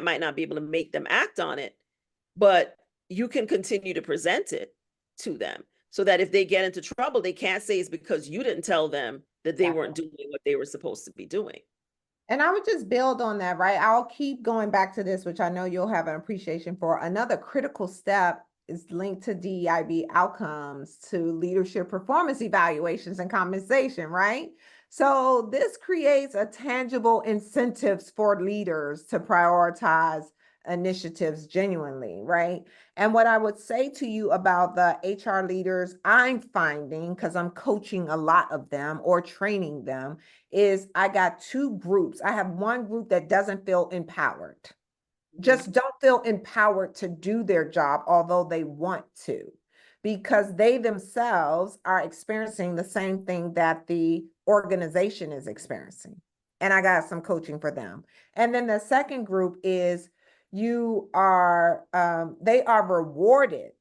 might not be able to make them act on it, but you can continue to present it to them so that if they get into trouble, they can't say it's because you didn't tell them that they weren't doing what they were supposed to be doing. And I would just build on that, right? I'll keep going back to this, which I know you'll have an appreciation for. Another critical step is linked to DEIB outcomes, to leadership performance evaluations and compensation, right? So this creates a tangible incentives for leaders to prioritize initiatives genuinely, right? And what I would say to you about the HR leaders I'm finding, because I'm coaching a lot of them or training them, is I got two groups. I have one group that doesn't feel empowered, just don't feel empowered to do their job, although they want to, because they themselves are experiencing the same thing that the organization is experiencing. And I got some coaching for them. And then the second group is they are rewarded,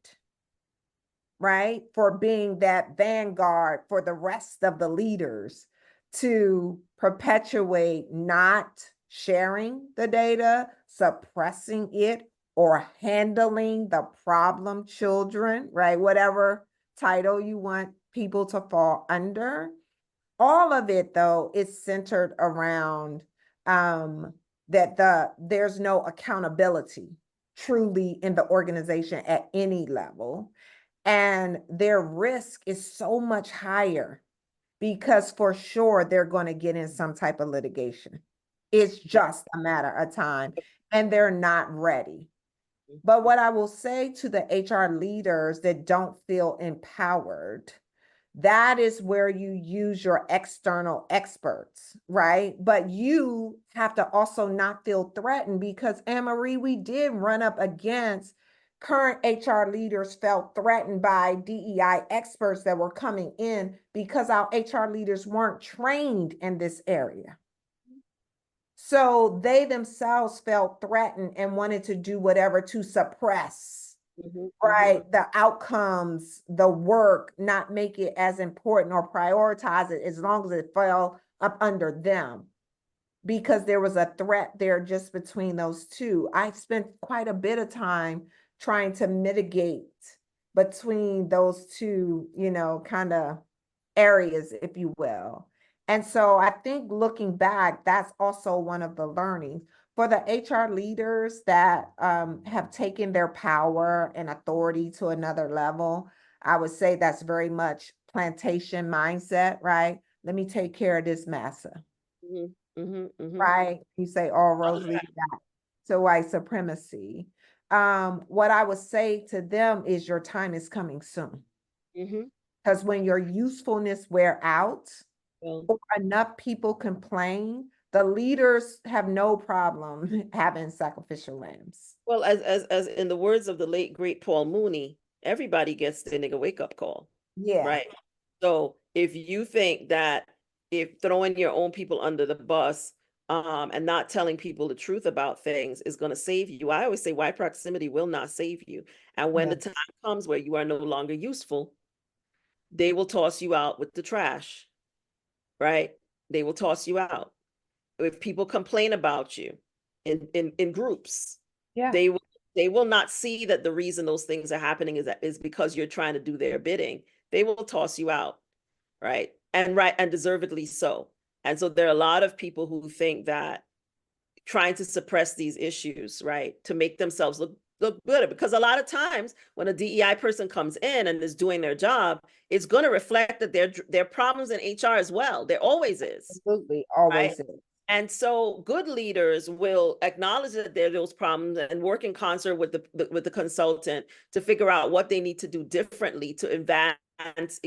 right, for being that vanguard for the rest of the leaders to perpetuate not sharing the data, suppressing it, or handling the problem children, right? Whatever title you want people to fall under. All of it, though, is centered around there's no accountability truly in the organization at any level. And their risk is so much higher because for sure they're going to get in some type of litigation. It's just a matter of time, and they're not ready. But what I will say to the HR leaders that don't feel empowered, that is where you use your external experts, right? But you have to also not feel threatened, because Anne-Marie, we did run up against current HR leaders felt threatened by DEI experts that were coming in because our HR leaders weren't trained in this area. So they themselves felt threatened and wanted to do whatever to suppress, right, the outcomes, the work, not make it as important or prioritize it as long as it fell up under them, because there was a threat there just between those two. I spent quite a bit of time trying to mitigate between those two, kind of areas, if you will. And so I think looking back, that's also one of the learnings for the HR leaders that have taken their power and authority to another level. I would say that's very much plantation mindset, right? Let me take care of this massa, right? You say all roads lead back to white supremacy. What I would say to them is your time is coming soon. Because when your usefulness wear out, Well, or enough people complain, the leaders have no problem having sacrificial lambs. well, as in the words of the late great Paul Mooney, everybody gets the nigga wake up call, Yeah, right? So if you think that if throwing your own people under the bus, and not telling people the truth about things is going to save you, I always say white proximity will not save you. And when the yeah, time comes where you are no longer useful, they will toss you out with the trash, right? They will toss you out. If people complain about you in groups, yeah. they will they will not see that the reason those things are happening is because you're trying to do their bidding. They will toss you out, right, and deservedly so. And so there are a lot of people who think that trying to suppress these issues, right, to make themselves look good. Because a lot of times when a DEI person comes in and is doing their job, it's going to reflect that there are problems in HR as well. There always is, Absolutely, right? always is. And so good leaders will acknowledge that there are those problems and work in concert with the consultant to figure out what they need to do differently to advance,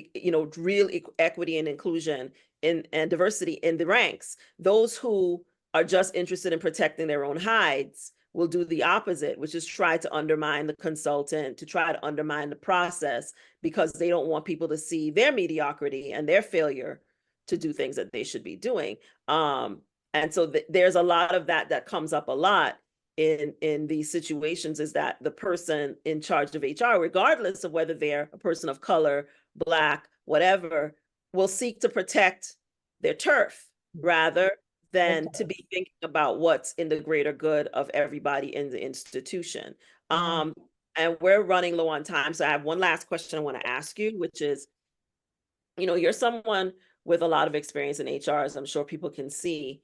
real equity and inclusion and diversity in the ranks. Those who are just interested in protecting their own hides will do the opposite, which is try to undermine the consultant, to try to undermine the process, because they don't want people to see their mediocrity and their failure to do things that they should be doing. And so there's a lot of that comes up a lot in these situations, is that the person in charge of HR, regardless of whether they're a person of color, Black, whatever, will seek to protect their turf rather than to be thinking about what's in the greater good of everybody in the institution. Mhm. And we're running low on time. So I have one last question I want to ask you, which is, you're someone with a lot of experience in HR, as I'm sure people can see.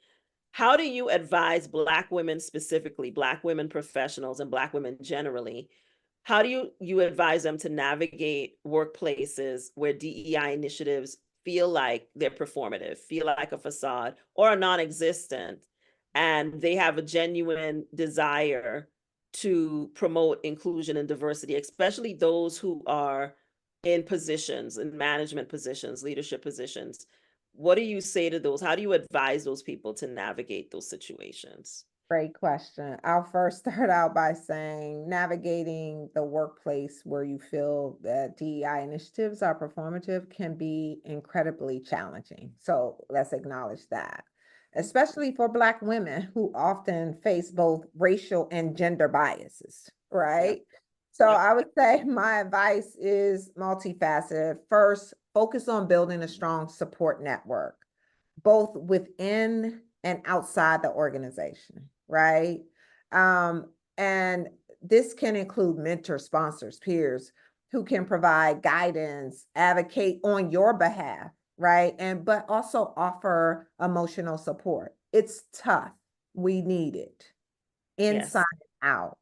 How do you advise Black women specifically, Black women professionals and Black women generally? How do you advise them to navigate workplaces where DEI initiatives feel like they're performative, feel like a facade, or are non-existent, and they have a genuine desire to promote inclusion and diversity, especially those who are in positions, in management positions, leadership positions? What do you say to those? How do you advise those people to navigate those situations? Great question. I'll first start out by saying navigating the workplace where you feel that DEI initiatives are performative can be incredibly challenging. So let's acknowledge that, especially for Black women who often face both racial and gender biases, Yep. right? So Yep. I would say my advice is multifaceted. First, focus on building a strong support network, both within and outside the organization, right? And this can include mentors, sponsors, peers who can provide guidance, advocate on your behalf, right? But also offer emotional support. It's tough. We need it inside Yes. and out.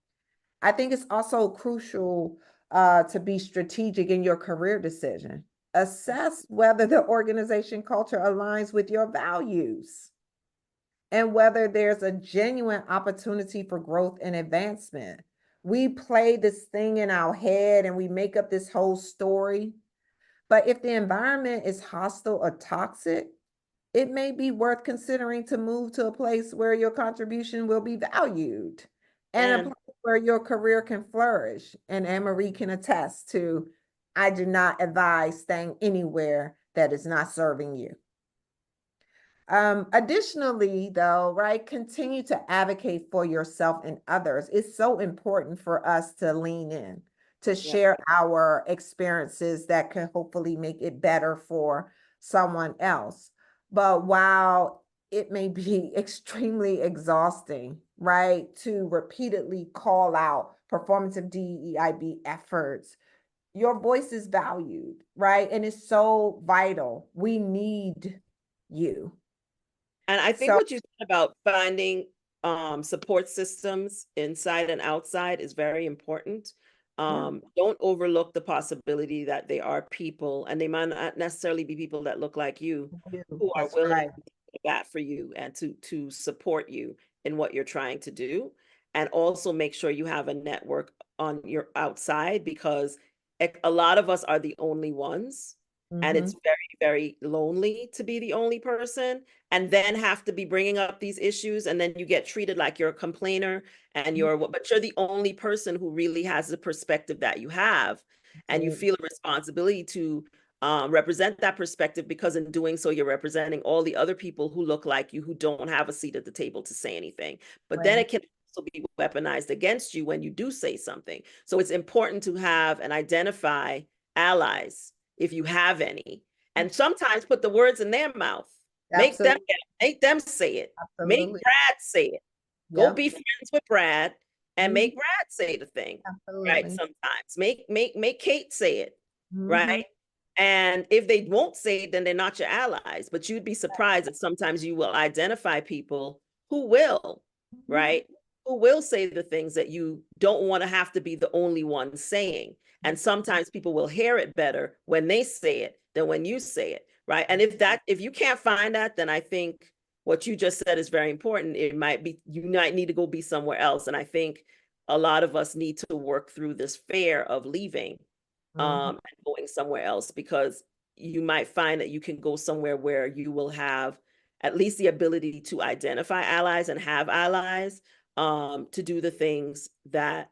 I think it's also crucial to be strategic in your career decision. Assess whether the organization culture aligns with your values and whether there's a genuine opportunity for growth and advancement. We play this thing in our head and we make up this whole story. But if the environment is hostile or toxic, it may be worth considering to move to a place where your contribution will be valued and a And place where your career can flourish. And Anne-Marie can attest to, I do not advise staying anywhere that is not serving you. Additionally, though, right, continue to advocate for yourself and others. It's so important for us to lean in, to yeah. share our experiences that can hopefully make it better for someone else. But while it may be extremely exhausting, right, to repeatedly call out performative DEIB efforts, your voice is valued, right? And it's so vital. We need you. And I think So, what you said about finding support systems inside and outside is very important. yeah, Don't overlook the possibility that they are people, and they might not necessarily be people that look like you, who are that's willing right. to bat for you and to support you in what you're trying to do. And also make sure you have a network on your outside, because a lot of us are the only ones And Mm-hmm. it's very, very lonely to be the only person and then have to be bringing up these issues. And then you get treated like you're a complainer and but you're the only person who really has the perspective that you have. And you Absolutely. feel a responsibility to represent that perspective, because in doing so, you're representing all the other people who look like you, who don't have a seat at the table to say anything. But then Right. it can also be weaponized against you when you do say something. So it's important to have and identify allies if you have any, and sometimes put the words in their mouth. Absolutely. Make them say it. Make Absolutely. Brad say it. Go Yep. be friends with Brad and Mhm. make Brad say the thing, right? Absolutely. Sometimes make Kate say it, Mm-hmm. right? And if they won't say it, then they're not your allies. But you'd be surprised that sometimes you will identify people who will, Mhm. right? Who will say the things that you don't want to have to be the only one saying. And sometimes people will hear it better when they say it than when you say it, right? And if you can't find that, then I think what you just said is very important. It might be, you might need to go be somewhere else. And I think a lot of us need to work through this fear of leaving Mhm. and going somewhere else, because you might find that you can go somewhere where you will have at least the ability to identify allies and have allies to do the things that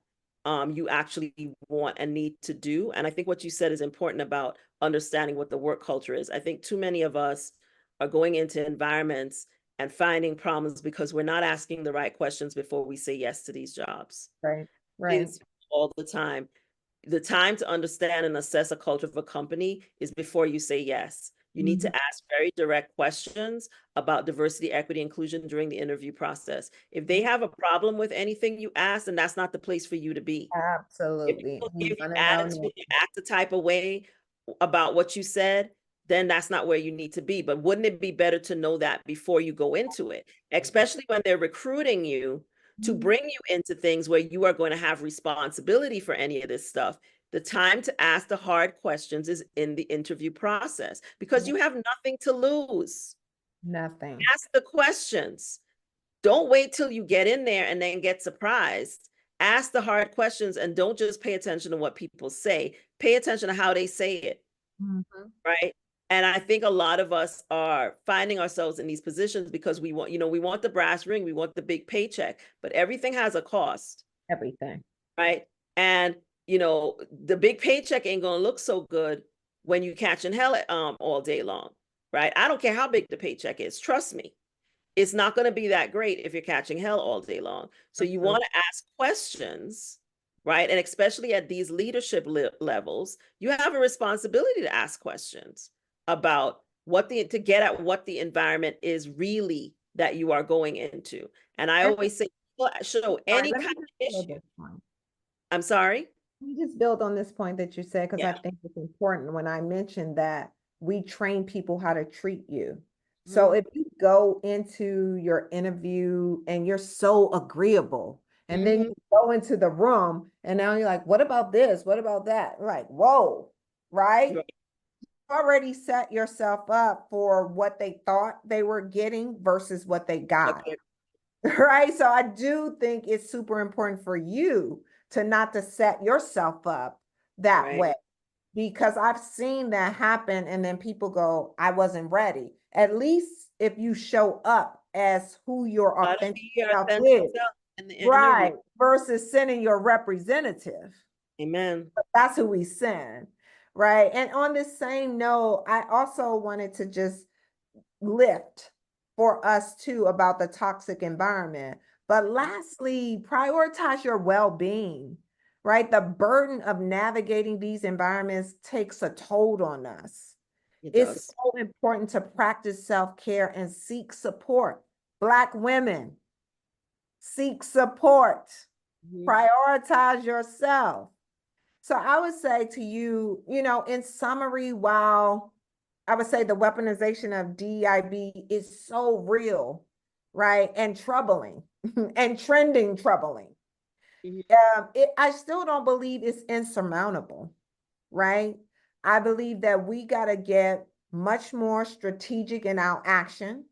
you actually want and need to do. And I think what you said is important about understanding what the work culture is. I think too many of us are going into environments and finding problems because we're not asking the right questions before we say yes to these jobs. Right. Right. It's all the time. The time to understand and assess a culture of a company is before you say yes. You need Mhm. to ask very direct questions about diversity, equity, inclusion during the interview process. If they have a problem with anything you ask, then that's not the place for you to be. If Absolutely. people You give you want to know attitude now. and act the type of way about what you said, then that's not where you need to be. But wouldn't it be better to know that before you go into it, especially when they're recruiting you to Mhm. bring you into things where you are going to have responsibility for any of this stuff? The time to ask the hard questions is in the interview process, because you have nothing to lose. Nothing. Ask the questions. Don't wait till you get in there and then get surprised. Ask the hard questions and don't just pay attention to what people say. Pay attention to how they say it, Mhm. right? And I think a lot of us are finding ourselves in these positions because we want, we want the brass ring, we want the big paycheck, but everything has a cost, Everything. right? And the big paycheck ain't gonna look so good when you catching hell all day long, right? I don't care how big the paycheck is. Trust me, it's not going to be that great if you're catching hell all day long. So you Absolutely. want to ask questions, right? And especially at these leadership levels, you have a responsibility to ask questions about to get at what the environment is really that you are going into. And I And always say, people show sorry, any let me kind of just build issue. this point. I'm sorry. Let me just build on this point that you said, because Yeah. I think it's important when I mentioned that we train people how to treat you. So Mhm. if you go into your interview and you're so agreeable, and then Mhm. you go into the room and now you're like, what about this? What about that? Like, whoa, right? Right. Already set yourself up for what they thought they were getting versus what they got. Okay. Right. So I do think it's super important for you to not to set yourself up that Right. way, because I've seen that happen and then people go, I wasn't ready. At least if you show up as who your Gotta authentic be your self authentic is, self in the interview. right, versus sending your representative. Amen. That's who we send. Right. And on this same note, I also wanted to just lift for us too about the toxic environment. But lastly, prioritize your well-being, right? The burden of navigating these environments takes a toll on us. It It's does. so important to practice self-care and seek support. Black women, seek support. Mhm. Prioritize yourself. So I would say to you, in summary, while I would say the weaponization of DEIB is so real, right? And troubling and trending troubling. Mhm. I still don't believe it's insurmountable, right? I believe that we got to get much more strategic in our action,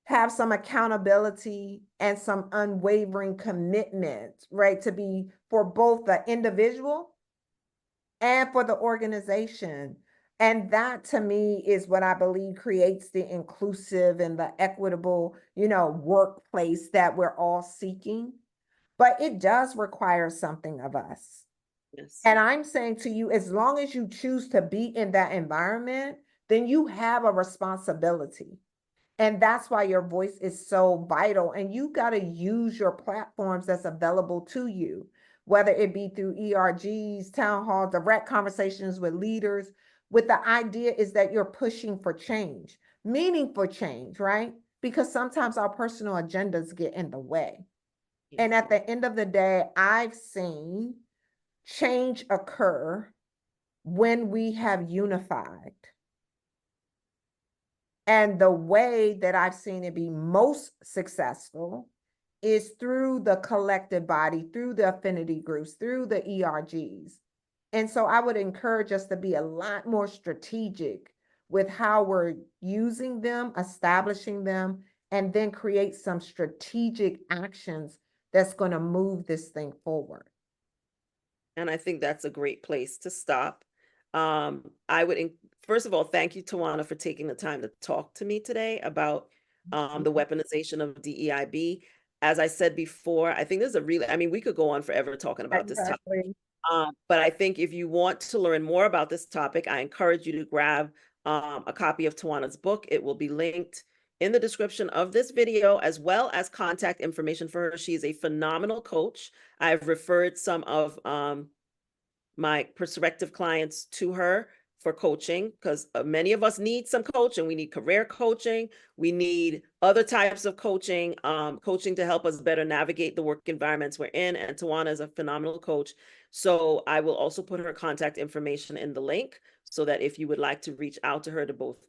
have some accountability and some unwavering commitment, right? To be for both the individual and for the organization. And that to me is what I believe creates the inclusive and the equitable, workplace that we're all seeking. But it does require something of us. Yes. And I'm saying to you, as long as you choose to be in that environment, then you have a responsibility. And that's why your voice is so vital. And you got to use your platforms that's available to you, whether it be through ERGs, town halls, direct conversations with leaders, with the idea is that you're pushing for change, meaningful change, right? Because sometimes our personal agendas get in the way. Yes. And at the end of the day, I've seen change occur when we have unified. And the way that I've seen it be most successful is through the collective body, through the affinity groups, through the ERGs. And so I would encourage us to be a lot more strategic with how we're using them, establishing them, and then create some strategic actions that's going to move this thing forward. And I think that's a great place to stop. I would, first of all, thank you, Tawana, for taking the time to talk to me today about the weaponization of DEIB. As I said before, I think this is a really, I mean, we could go on forever talking about this topic. Exactly. But I think if you want to learn more about this topic, I encourage you to grab a copy of Tawana's book. It will be linked in the description of this video, as well as contact information for her. She is a phenomenal coach. I've referred some of my prospective clients to her for coaching because many of us need some coaching. We need career coaching. We need other types of coaching, coaching to help us better navigate the work environments we're in. And Tawana is a phenomenal coach. So I will also put her contact information in the link so that if you would like to reach out to her to both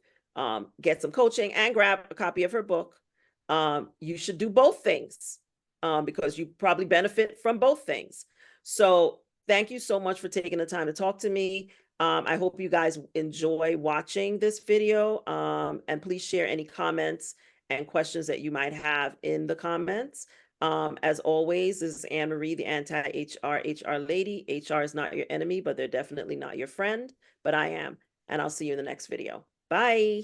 get some coaching and grab a copy of her book, you should do both things because you probably benefit from both things. So thank you so much for taking the time to talk to me. I hope you guys enjoy watching this video, and please share any comments and questions that you might have in the comments. As always, this is Anne Marie, the anti-HR HR lady. HR is not your enemy, but they're definitely not your friend, but I am. And I'll see you in the next video. Bye.